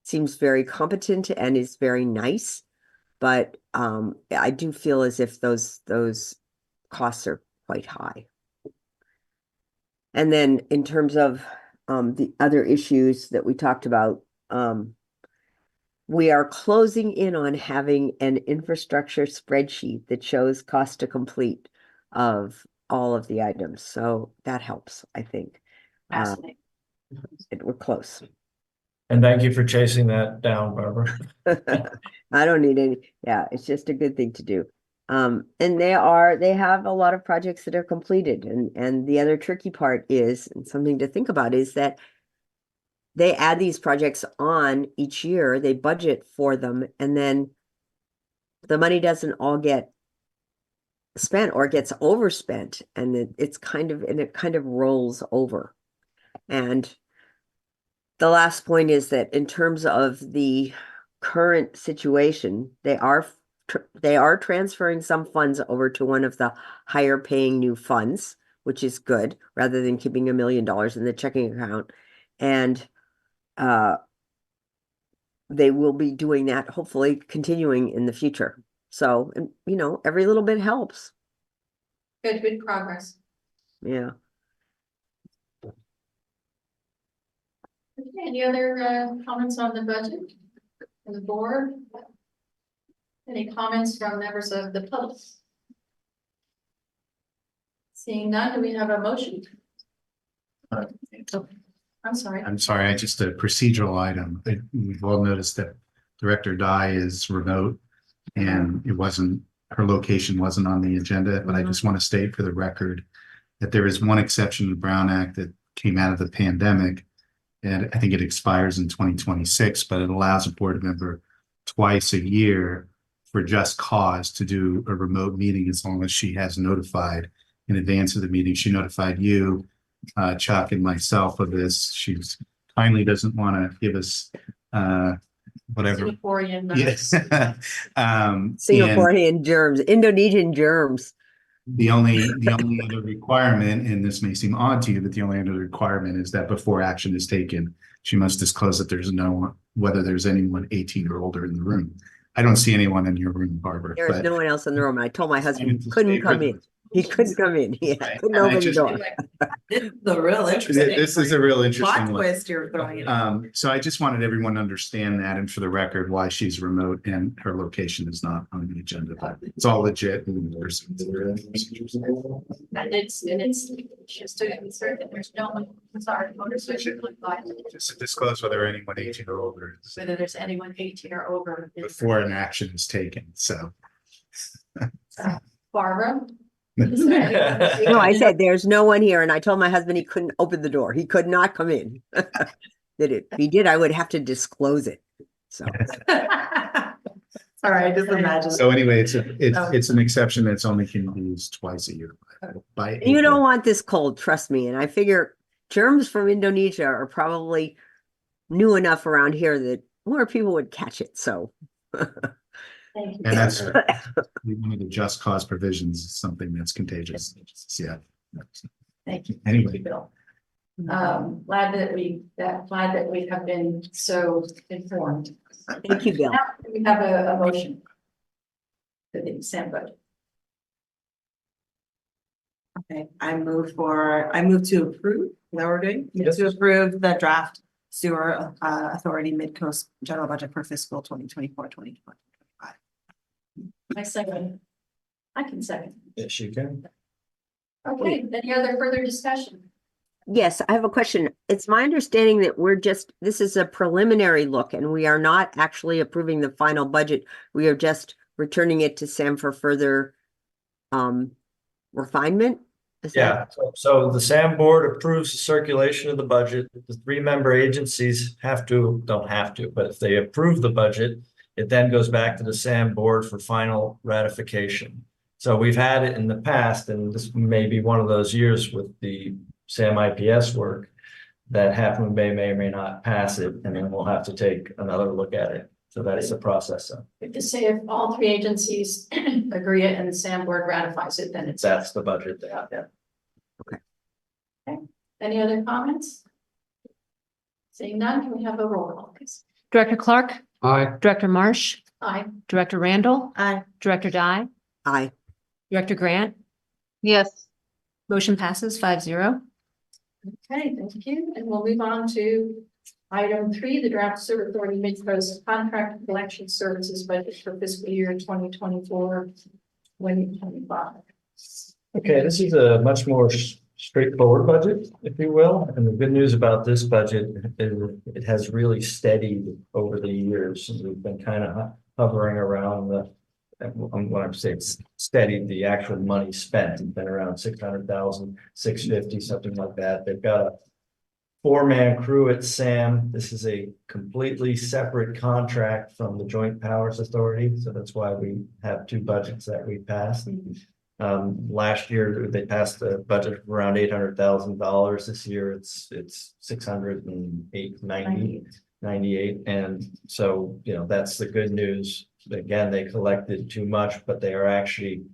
Speaker 5: seems very competent and is very nice. But I do feel as if those costs are quite high. And then in terms of the other issues that we talked about, we are closing in on having an infrastructure spreadsheet that shows cost to complete of all of the items. So that helps, I think.
Speaker 1: Fascinating.
Speaker 5: We're close.
Speaker 10: And thank you for chasing that down, Barbara.
Speaker 5: I don't need any. Yeah, it's just a good thing to do. And they have a lot of projects that are completed. And the other tricky part is, and something to think about, is that they add these projects on each year, they budget for them, and then the money doesn't all get spent or gets overspent, and it kind of rolls over. And the last point is that in terms of the current situation, they are transferring some funds over to one of the higher paying new funds, which is good, rather than keeping $1 million in the checking account. And they will be doing that, hopefully continuing in the future. So, and, you know, every little bit helps.
Speaker 1: Good progress.
Speaker 5: Yeah.
Speaker 1: Okay, any other comments on the budget from the board? Any comments from members of the public? Seeing none, do we have a motion? I'm sorry.
Speaker 12: Just a procedural item. We've all noticed that Director Dye is remote and her location wasn't on the agenda, but I just want to state for the record that there is one exception to the Brown Act that came out of the pandemic, and I think it expires in 2026, but it allows a board member twice a year for just cause to do a remote meeting as long as she has notified in advance of the meeting. She notified you, Chuck, and myself of this. She kindly doesn't want to give us whatever.
Speaker 1: Singaporean.
Speaker 12: Yes.
Speaker 5: Singaporean germs, Indonesian germs.
Speaker 12: The only other requirement, and this may seem odd to you, but the only other requirement is that before action is taken, she must disclose that whether there's anyone 18 or older in the room. I don't see anyone in your room, Barbara.
Speaker 5: There's no one else in the room. I told my husband couldn't come in. He couldn't come in. Yeah,
Speaker 12: Right.
Speaker 5: couldn't
Speaker 12: And I
Speaker 5: open the
Speaker 12: just-
Speaker 5: door.
Speaker 9: This is the real interesting.
Speaker 12: This is a real
Speaker 9: plot
Speaker 12: interesting one.
Speaker 9: twist you're throwing in.
Speaker 12: So I just wanted everyone to understand that, and for the record, why she's remote and her location is not on the agenda, but it's all legit. And there's-
Speaker 1: And it's just to insert that there's no one, sorry, motorcycle,
Speaker 12: Just to disclose whether anyone 18 or older is
Speaker 1: whether there's anyone 18 or over.
Speaker 12: before an action is taken, so.
Speaker 1: Barbara?
Speaker 5: No, I said there's no one here, and I told my husband he couldn't open the door. He could not come in. If he did, I would have to disclose it. So
Speaker 9: Sorry, I just imagine.
Speaker 12: So anyway, it's an exception that's only can be used twice a year by.
Speaker 5: you
Speaker 12: April.
Speaker 5: don't want this cold, trust me. And I figure germs from Indonesia are probably new enough around here that more people would catch it. So
Speaker 1: Thank you.
Speaker 12: And that's one of the just cause provisions, is something that's contagious. Yeah.
Speaker 1: Thank you.
Speaker 12: Anyway.
Speaker 1: Bill. Glad that we have been so informed.
Speaker 5: thank you, Bill.
Speaker 1: Now we have a motion. For the consent budget.
Speaker 9: Okay, I move to approve, is that what we're doing? Move to approve the draft sewer authority mid-coast general budget for fiscal 2024-2025.
Speaker 1: I second. I can second.
Speaker 10: Yes, you can.
Speaker 1: Okay, any other further discussion?
Speaker 5: Yes, I have a question. It's my understanding that this is a preliminary look and we are not actually approving the final budget. We are just returning it to Sam for further refinement. Is
Speaker 10: Yeah, so the SAM board approves the circulation of the budget. The 3-member agencies don't have to, but if they approve the budget, it then goes back to the SAM board for final ratification. So we've had it in the past, and this may be one of those years with the SAM IPS work that half of them may or may not pass it, and then we'll have to take another look at it. So that is the process.
Speaker 1: To say if all 3 agencies agree it and the SAM board ratifies it, then it's.
Speaker 10: That's the budget. Yeah.
Speaker 1: Any other comments? Seeing none, can we have a roll call, please?
Speaker 2: Director Clark,
Speaker 3: Aye.
Speaker 2: Director Marsh,
Speaker 1: Aye.
Speaker 2: Director Randall,
Speaker 9: Aye.
Speaker 2: Director Dye,
Speaker 5: Aye.
Speaker 2: Director Grant,
Speaker 8: Yes.
Speaker 2: motion passes 5-0.
Speaker 1: Okay, thank you. And we'll move on to item 3, the draft sewer authority mid-coast contract collection services budget for fiscal year 2024-2025.
Speaker 10: Okay, this is a much more straightforward budget, if you will. And the good news about this budget is it has really steadied over the years. We've been kind of hovering around when I'm saying steady, the actual money spent has been around 600,000, 650, something like that. They've got a 4-man crew at SAM. This is a completely separate contract from the Joint Powers Authority. So that's why we have 2 budgets that we passed. Last year they passed a budget of around $800,000. This year it's 698. And so, that's the good news. Again, they collected too much, but they are actually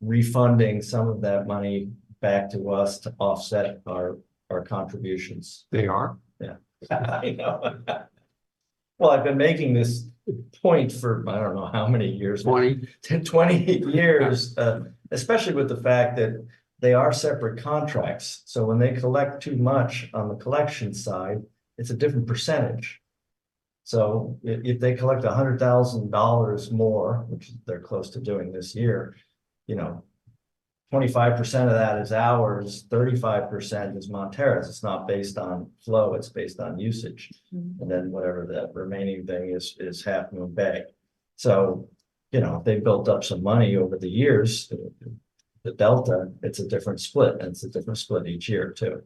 Speaker 10: refunding some of that money back to us to offset our contributions.
Speaker 3: They are.
Speaker 10: Yeah, I know. Well, I've been making this point for, I don't know how many years.
Speaker 3: 20.
Speaker 10: 20 years, especially with the fact that they are separate contracts. So when they collect too much on the collection side, it's a different percentage. So if they collect $100,000 more, which they're close to doing this year, 25% of that is ours, 35% is Monterra's. It's not based on flow, it's based on usage. And then whatever the remaining thing is Half Moon Bay. So, they built up some money over the years. The delta, it's a different split, and it's a different split each year too.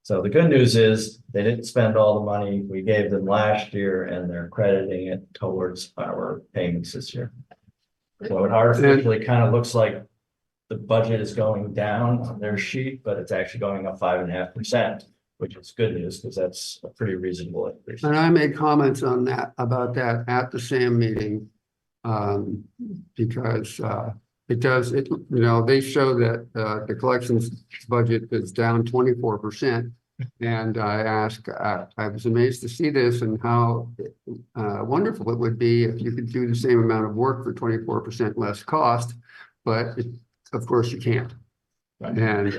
Speaker 10: So the good news is they didn't spend all the money we gave them last year, and they're crediting it towards our payments this year. So it artificially kind of looks like the budget is going down on their sheet, but it's actually going up 5.5%, which is good news because that's a pretty reasonable increase.
Speaker 3: And I made comments on that, about that at the SAM meeting. Because they show that the collections budget is down 24%. And I asked, I was amazed to see this and how wonderful it would be if you could do the same amount of work for 24% less cost, but of course you can't. And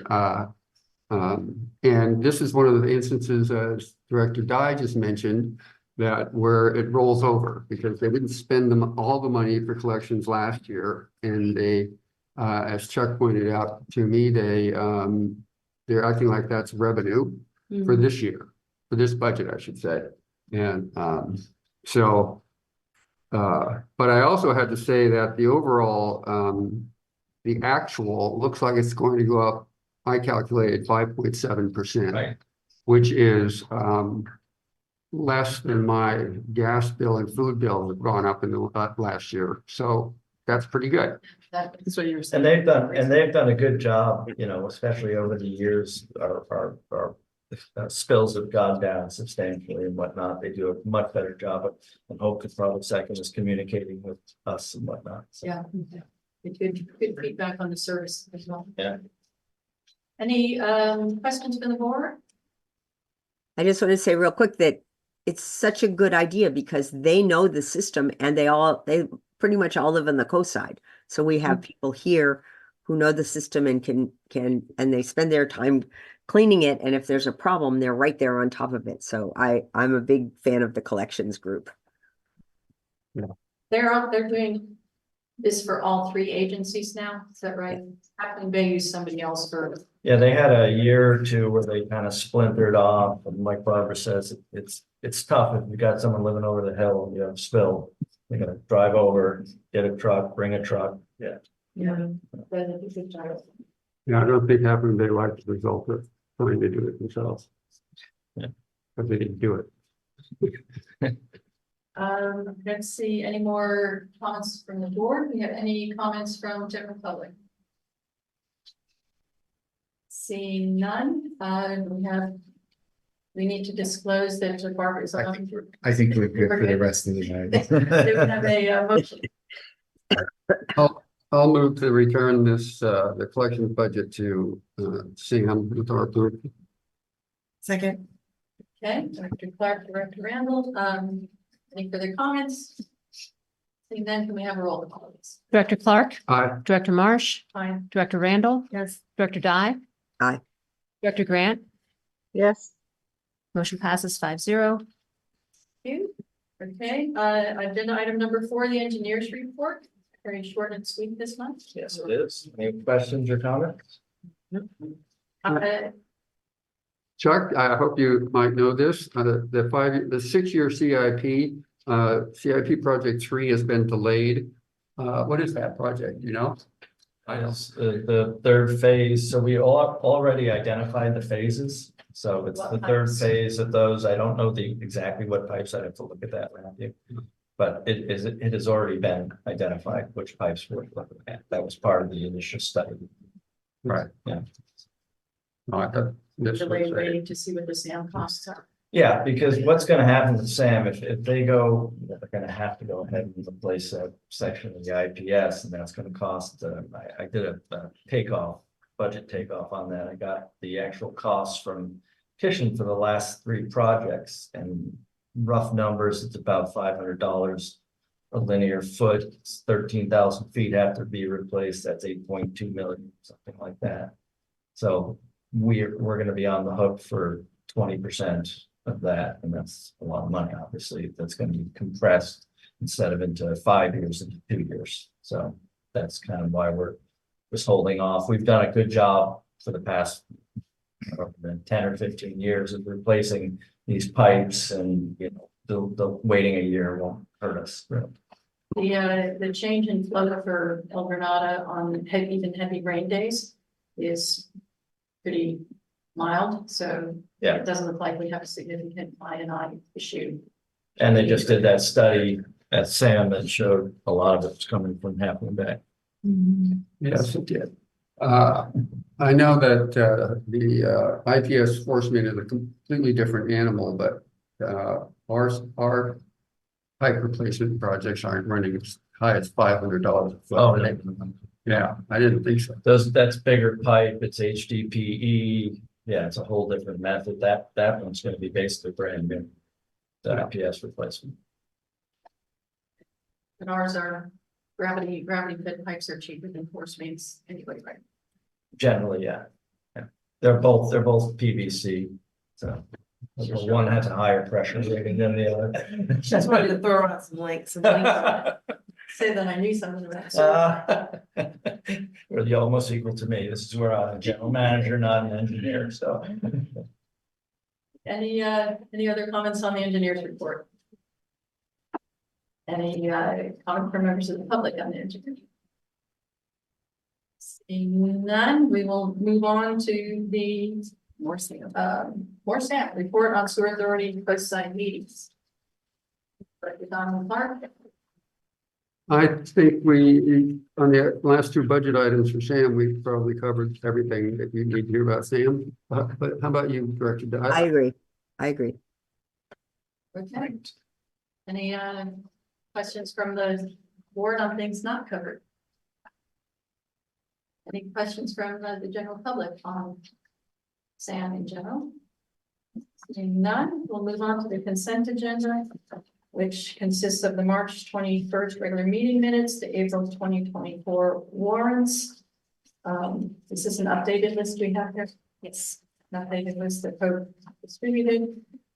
Speaker 3: this is one of the instances, as Director Dye just mentioned, that where it rolls over because they didn't spend all the money for collections last year. And they, as Chuck pointed out to me, they're acting like that's revenue for this year, for this budget, I should say. And but I also had to say that the overall, the actual looks like it's going to go up. I calculated 5.7%, which is less than my gas bill and food bill have gone up in the last year. So that's pretty good.
Speaker 9: That's what you were saying.
Speaker 10: And they've done a good job, you know, especially over the years. Our spills have gone down substantially and whatnot. They do a much better job of, and Hope could probably second, is communicating with us and whatnot. So.
Speaker 1: Yeah, good feedback on the service as well.
Speaker 10: Yeah.
Speaker 1: Any questions from the board?
Speaker 5: I just want to say real quick that it's such a good idea because they know the system and they pretty much all live on the coast side. So we have people here who know the system and and they spend their time cleaning it. And if there's a problem, they're right there on top of it. So I'm a big fan of the collections group.
Speaker 3: Yeah.
Speaker 1: They're doing this for all three agencies now. Is that right? I think they use somebody else for.
Speaker 10: Yeah, they had a year or two where they kind of splintered off. And like Barbara says, it's tough if you got someone living over the hill and you have a spill. You're gonna drive over, get a truck, bring a truck. Yeah.
Speaker 1: Yeah.
Speaker 3: Yeah, I don't think happened. They like the result of trying to do it themselves.
Speaker 10: Yeah.
Speaker 3: But they didn't do it.
Speaker 1: Let's see, any more comments from the board? We have any comments from general public? Seeing none, we need to disclose that Barbara is on.
Speaker 12: I think we're good for the rest of the night.
Speaker 1: They would have a motion.
Speaker 3: I'll move to return this, the collection budget to Sam with our approval.
Speaker 9: Second.
Speaker 1: Okay, Director Clark, Director Randall, any further comments? Seeing none, can we have a roll call, please?
Speaker 2: Director Clark,
Speaker 3: Aye.
Speaker 2: Director Marsh,
Speaker 1: Aye.
Speaker 2: Director Randall,
Speaker 9: Yes.
Speaker 2: Director Dye.
Speaker 5: Aye.
Speaker 2: Director Grant,
Speaker 8: Yes.
Speaker 2: motion passes 5-0.
Speaker 1: Thank you. Okay, agenda item number 4, the engineer's report. Very short and sweet this month.
Speaker 10: Yes, it is. Any questions or comments?
Speaker 3: Chuck, I hope you might know this, the 6-year CIP project 3 has been delayed. What is that project, you know?
Speaker 10: The third phase. So we already identified the phases. So it's the third phase of those. I don't know exactly what pipes. I'd have to look at that around you. But it has already been identified which pipes we're looking at. That was part of the initial study.
Speaker 3: Right.
Speaker 10: Yeah.
Speaker 3: No, I thought this was
Speaker 1: Delayed
Speaker 3: a-
Speaker 1: waiting to see what the sound costs are.
Speaker 10: Yeah, because what's gonna happen with Sam, if they go, they're gonna have to go ahead and replace a section of the IPS, and that's gonna cost, I did a budget takeoff on that. I got the actual costs from Tishon for the last 3 projects, and rough numbers, it's about $500 a linear foot. It's 13,000 feet have to be replaced. That's 8.2 million, something like that. So we're going to be on the hook for 20% of that, and that's a lot of money. Obviously, that's going to be compressed instead of into 5 years, into 2 years. So that's kind of why we're just holding off. We've done a good job for the past 10 or 15 years of replacing these pipes, and you know the waiting a year won't hurt us. Really.
Speaker 1: The change in flow for El Granada on heavy rain days is pretty mild, so
Speaker 10: Yeah.
Speaker 1: it doesn't look like we have a significant I&I issue.
Speaker 10: And they just did that study at Sam that showed a lot of it's coming from halfway back.
Speaker 3: Yes, it did. I know that the IPS force main is a completely different animal, but our pipe replacement projects aren't running as high as $500 a foot.
Speaker 10: Oh,
Speaker 3: Yeah, I didn't think so.
Speaker 10: that's bigger pipe. It's HDPE. Yeah, it's a whole different method. That one's going to be basically brand new. The IPS replacement.
Speaker 1: And ours are gravity fed pipes are cheaper than force mains anyway, right?
Speaker 10: Generally, yeah. Yeah. They're both PVC, so one has a higher pressure rating than the other.
Speaker 9: Just wanted to throw out some links. Some links.
Speaker 1: Say that I knew something about it.
Speaker 10: You're almost equal to me. This is where I'm a general manager, not an engineer, so.
Speaker 1: Any other comments on the engineer's report? Any comment from members of the public on the engineer? Seeing none, we will move on to the more SAM report on sewer authority post-site meetings. Director Donald Clark.
Speaker 3: I think we, on the last two budget items for Sam, we probably covered everything that you need to hear about Sam. But how about you, Director Dodd?
Speaker 5: I agree. I agree.
Speaker 1: Okay. Any questions from the board on things not covered? Any questions from the general public on SAM in general? Seeing none, we'll move on to the consent agenda, which consists of the March 21st regular meeting minutes, the April 2024 warrants. This is an updated list we have here. Yes, an updated list that code distributed.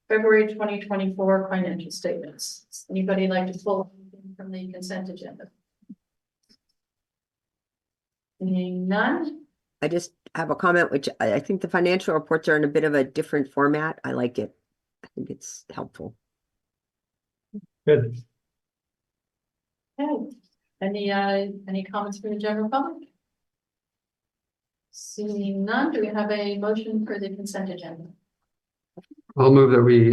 Speaker 1: February 2024 financial statements. Does anybody like to pull anything from the consent agenda? Seeing none.
Speaker 5: I just have a comment, which I think the financial reports are in a bit of a different format. I like it. I think it's helpful.
Speaker 10: Good.
Speaker 1: Okay. Any comments from the general public? Seeing none, do we have a motion for the consent agenda?
Speaker 3: I'll move that we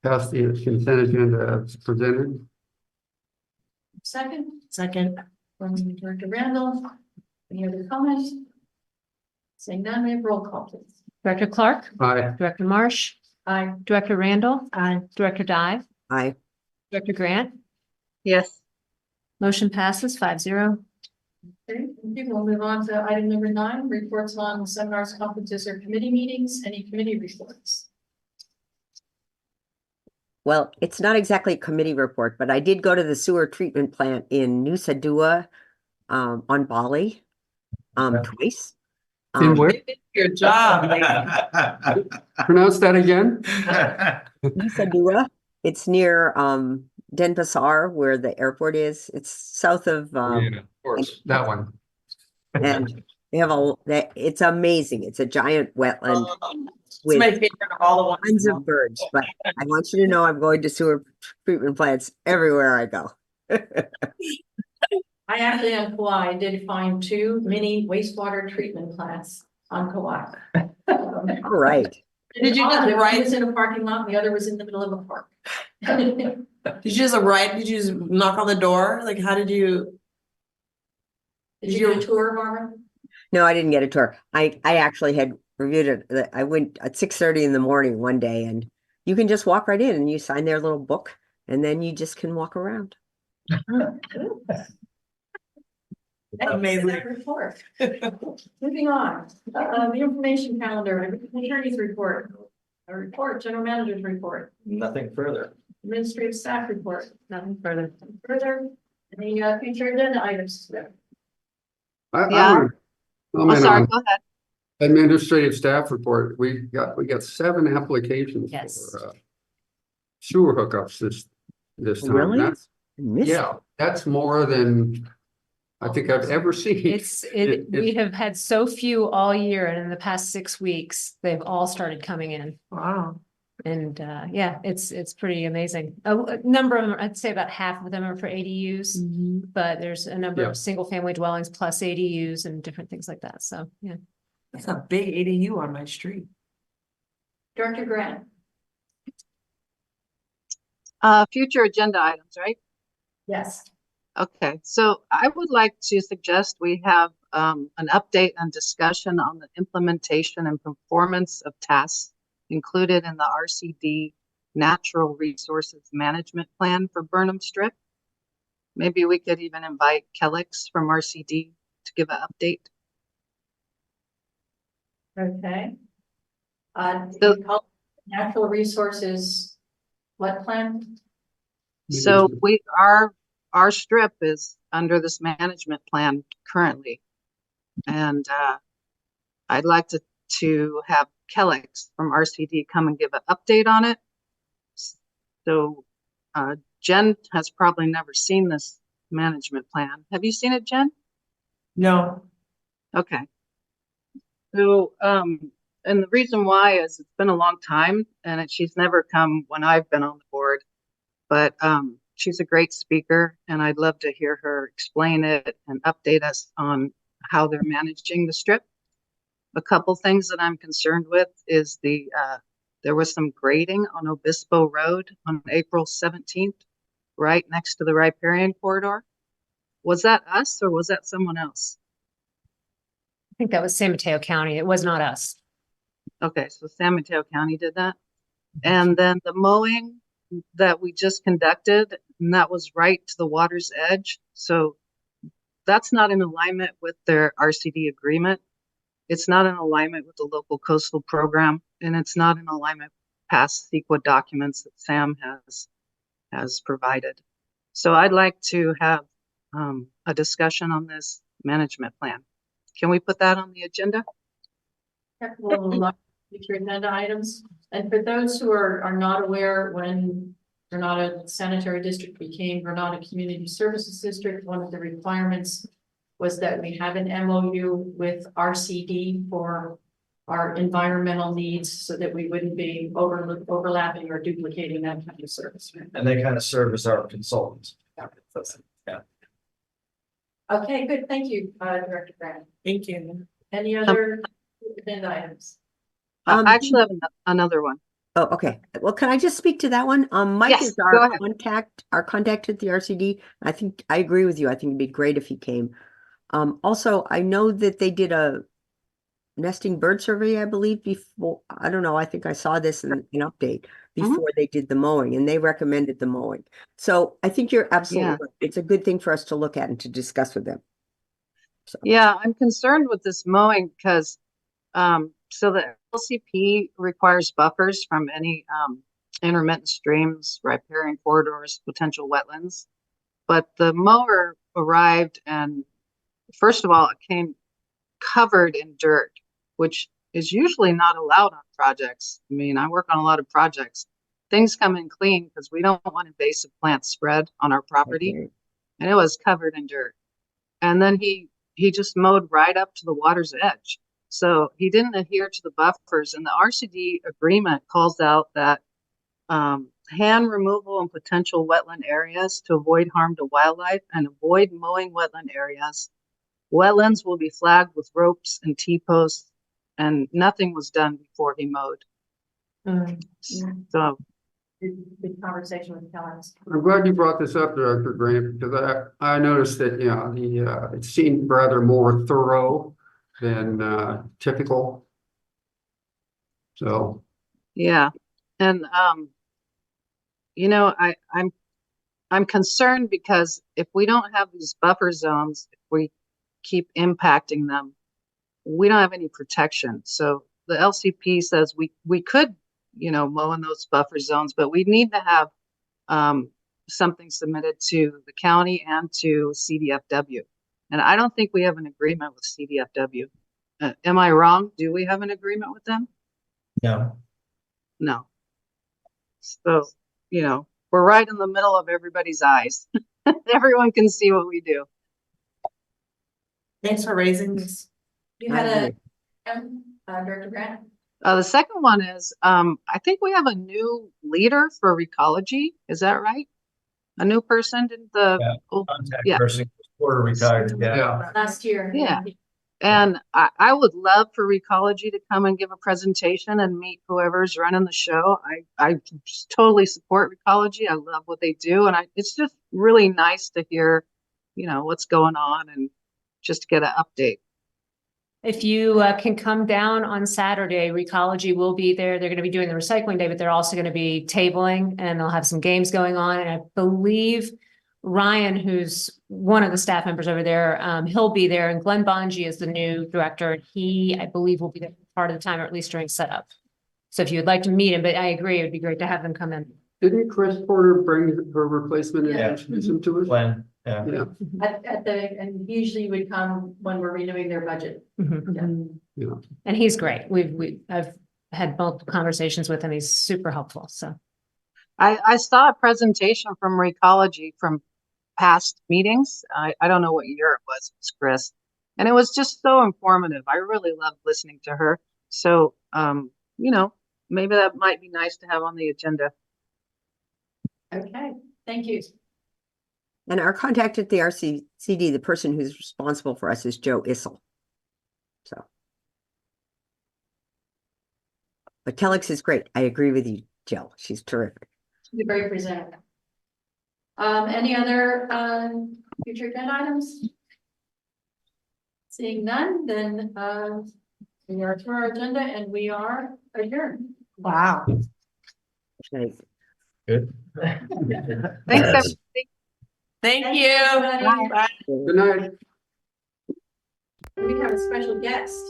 Speaker 3: pass the consent agenda as presented.
Speaker 1: Second,
Speaker 9: Second.
Speaker 1: from Director Randall. Any other comments? Seeing none, we have roll call, please.
Speaker 2: Director Clark,
Speaker 3: Aye.
Speaker 2: Director Marsh,
Speaker 1: Aye.
Speaker 2: Director Randall,
Speaker 9: Aye.
Speaker 2: Director Dye,
Speaker 5: I
Speaker 2: Director Grant.
Speaker 8: Yes.
Speaker 2: Motion passes 5-0.
Speaker 1: Okay, thank you. We'll move on to item number 9, reports on seminars, conferences, or committee meetings. Any committee reports?
Speaker 5: Well, it's not exactly a committee report, but I did go to the sewer treatment plant in Nusa Dua, on Bali, twice.
Speaker 3: In where?
Speaker 9: Good job.
Speaker 3: Pronounce that again?
Speaker 5: Nusa Dua. It's near Denpasar, where the airport is. It's south of
Speaker 3: Yeah, of course, that one.
Speaker 5: and they have it's amazing. It's a giant wetland
Speaker 9: It's my
Speaker 5: with
Speaker 9: favorite of all the ones.
Speaker 5: tons of birds. But I want you to know I'm going to sewer treatment plants everywhere I go.
Speaker 1: I actually on Kauai did find 2 mini wastewater treatment plants on Kauai.
Speaker 5: All right.
Speaker 9: Did you just
Speaker 1: One
Speaker 9: write?
Speaker 1: was in a parking lot, and the other was in the middle of a park.
Speaker 9: Did you just write? Did you just knock on the door? Like, how did you?
Speaker 1: Did you do a tour, Barbara?
Speaker 5: No, I didn't get a tour. I actually had reviewed it. I went at 6:30 in the morning one day, and you can just walk right in and you sign their little book, and then you just can walk around.
Speaker 9: Amazing.
Speaker 1: Report. Moving on, the information calendar, attorney's report, general manager's report,
Speaker 10: Nothing further.
Speaker 1: administrative staff report.
Speaker 2: Nothing further.
Speaker 1: Further, any future agenda items?
Speaker 3: I
Speaker 8: Yeah.
Speaker 3: want to
Speaker 8: Oh,
Speaker 3: comment
Speaker 8: sorry,
Speaker 3: on
Speaker 8: go ahead.
Speaker 3: administrative staff report. We got 7 applications
Speaker 2: Yes.
Speaker 3: for sewer hookups this time.
Speaker 5: Really?
Speaker 3: That's,
Speaker 5: I missed
Speaker 3: yeah, that's more than I think I've ever seen.
Speaker 2: We have had so few all year, and in the past 6 weeks, they've all started coming in.
Speaker 9: Wow.
Speaker 2: And yeah, it's pretty amazing. A number of them, I'd say about half of them are for ADUs, but there's a number
Speaker 3: Yeah.
Speaker 2: of single family dwellings plus ADUs and different things like that. So yeah.
Speaker 9: That's a big ADU on my street.
Speaker 1: Director Grant.
Speaker 8: Future agenda items, right?
Speaker 1: Yes.
Speaker 8: Okay, so I would like to suggest we have an update and discussion on the implementation and performance of tasks included in the RCD Natural Resources Management Plan for Burnham Strip. Maybe we could even invite Kellex from RCD to give an update.
Speaker 1: Okay.
Speaker 8: So-
Speaker 1: you call natural resources, what plan?
Speaker 8: So our strip is under this management plan currently. And I'd like to have Kellex from RCD come and give an update on it. So Jen has probably never seen this management plan. Have you seen it, Jen?
Speaker 9: No.
Speaker 8: Okay. So, and the reason why is it's been a long time and she's never come when I've been on the board, but she's a great speaker and I'd love to hear her explain it and update us on how they're managing the strip. A couple things that I'm concerned with is there was some grading on Obispo Road on April 17th, right next to the riparian corridor. Was that us or was that someone else?
Speaker 2: I think that was San Mateo County. It was not us.
Speaker 8: Okay, so San Mateo County did that. And then the mowing that we just conducted, and that was right to the water's edge. So that's not in alignment with their RCD agreement. It's not in alignment with the local coastal program, and it's not in alignment with past CEQA documents that Sam has provided. So I'd like to have a discussion on this management plan. Can we put that on the agenda?
Speaker 1: Future agenda items. And for those who are not aware, when Granada Sanitary District became Granada Community Services District, one of the requirements was that we have an MOU with RCD for our environmental needs so that we wouldn't be overlapping or duplicating that kind of service.
Speaker 10: And they kind of serve as our consultants. Yeah.
Speaker 1: Okay, good. Thank you, Director Grant.
Speaker 9: Thank you.
Speaker 1: Any other agenda items?
Speaker 8: I actually have another one.
Speaker 5: Oh, okay. Well, can I just speak to that one? Mike
Speaker 8: Yes,
Speaker 5: is
Speaker 8: go
Speaker 5: our
Speaker 8: ahead.
Speaker 5: contact at the RCD. I think I agree with you. I think it'd be great if he came. Also, I know that they did a nesting bird survey, I believe, before. I don't know. I think I saw this in an update before they did the mowing, and they recommended the mowing. So I think you're absolutely right. It's a good thing for us to look at and to discuss with them. So.
Speaker 8: Yeah, I'm concerned with this mowing because so the LCP requires buffers from any intermittent streams, riparian corridors, potential wetlands. But the mower arrived and first of all, it came covered in dirt, which is usually not allowed on projects. I mean, I work on a lot of projects. Things come in clean because we don't want invasive plants spread on our property. Okay. And it was covered in dirt. And then he just mowed right up to the water's edge. So he didn't adhere to the buffers. And the RCD agreement calls out that hand removal in potential wetland areas to avoid harm to wildlife and avoid mowing wetland areas. Wetlands will be flagged with ropes and T-posts, and nothing was done before he mowed. So
Speaker 1: good conversation with Kellex.
Speaker 3: I'm glad you brought this up, Director Grant, because I noticed that, you know, it seemed rather more thorough than typical. So.
Speaker 8: Yeah, and you know, I'm concerned because if we don't have these buffer zones, if we keep impacting them, we don't have any protection. So the LCP says we could, you know, mow in those buffer zones, but we need to have something submitted to the county and to CDFW. And I don't think we have an agreement with CDFW. Am I wrong? Do we have an agreement with them?
Speaker 10: No.
Speaker 8: No. So, you know, we're right in the middle of everybody's eyes. Everyone can see what we do.
Speaker 9: Thanks for raising this.
Speaker 1: You had Director Grant?
Speaker 8: The second one is, I think we have a new leader for Recology. Is that right? A new person in the
Speaker 10: contact person, quarter retired. Yeah.
Speaker 1: Last year.
Speaker 8: Yeah. And I would love for Recology to come and give a presentation and meet whoever's running the show. I totally support Recology. I love what they do. And it's just really nice to hear, you know, what's going on and just get an update.
Speaker 2: If you can come down on Saturday, Recology will be there. They're going to be doing the recycling day, but they're also going to be tabling and they'll have some games going on. And I believe Ryan, who's one of the staff members over there, he'll be there. And Glenn Bonji is the new director. And he, I believe, will be there part of the time, or at least during setup. So if you would like to meet him, but I agree, it would be great to have them come in.
Speaker 3: Didn't Chris Porter bring her replacement and introduce him to us?
Speaker 10: Glenn. Yeah.
Speaker 3: Yeah,
Speaker 1: and usually would come when we're renewing their budget.
Speaker 2: Mhm.
Speaker 3: yeah.
Speaker 2: And he's great. I've had multiple conversations with him. He's super helpful, so.
Speaker 8: I saw a presentation from Recology from past meetings. I don't know what year it was, Chris. And it was just so informative. I really loved listening to her. So, maybe that might be nice to have on the agenda.
Speaker 1: Okay, thank you.
Speaker 5: And our contact at the RCCD, the person who's responsible for us is Joe Issel. So. But Telex is great. I agree with you, Jill. She's terrific.
Speaker 1: Be very presentable. Any other, future agenda items? Seeing none, then, we are to our agenda and we are adjourned.
Speaker 9: Wow.
Speaker 5: Okay.
Speaker 10: Good.
Speaker 8: Thanks, everybody.
Speaker 9: Thank
Speaker 1: you.
Speaker 9: you.
Speaker 1: Bye.
Speaker 3: Good night.
Speaker 1: We have a special guest.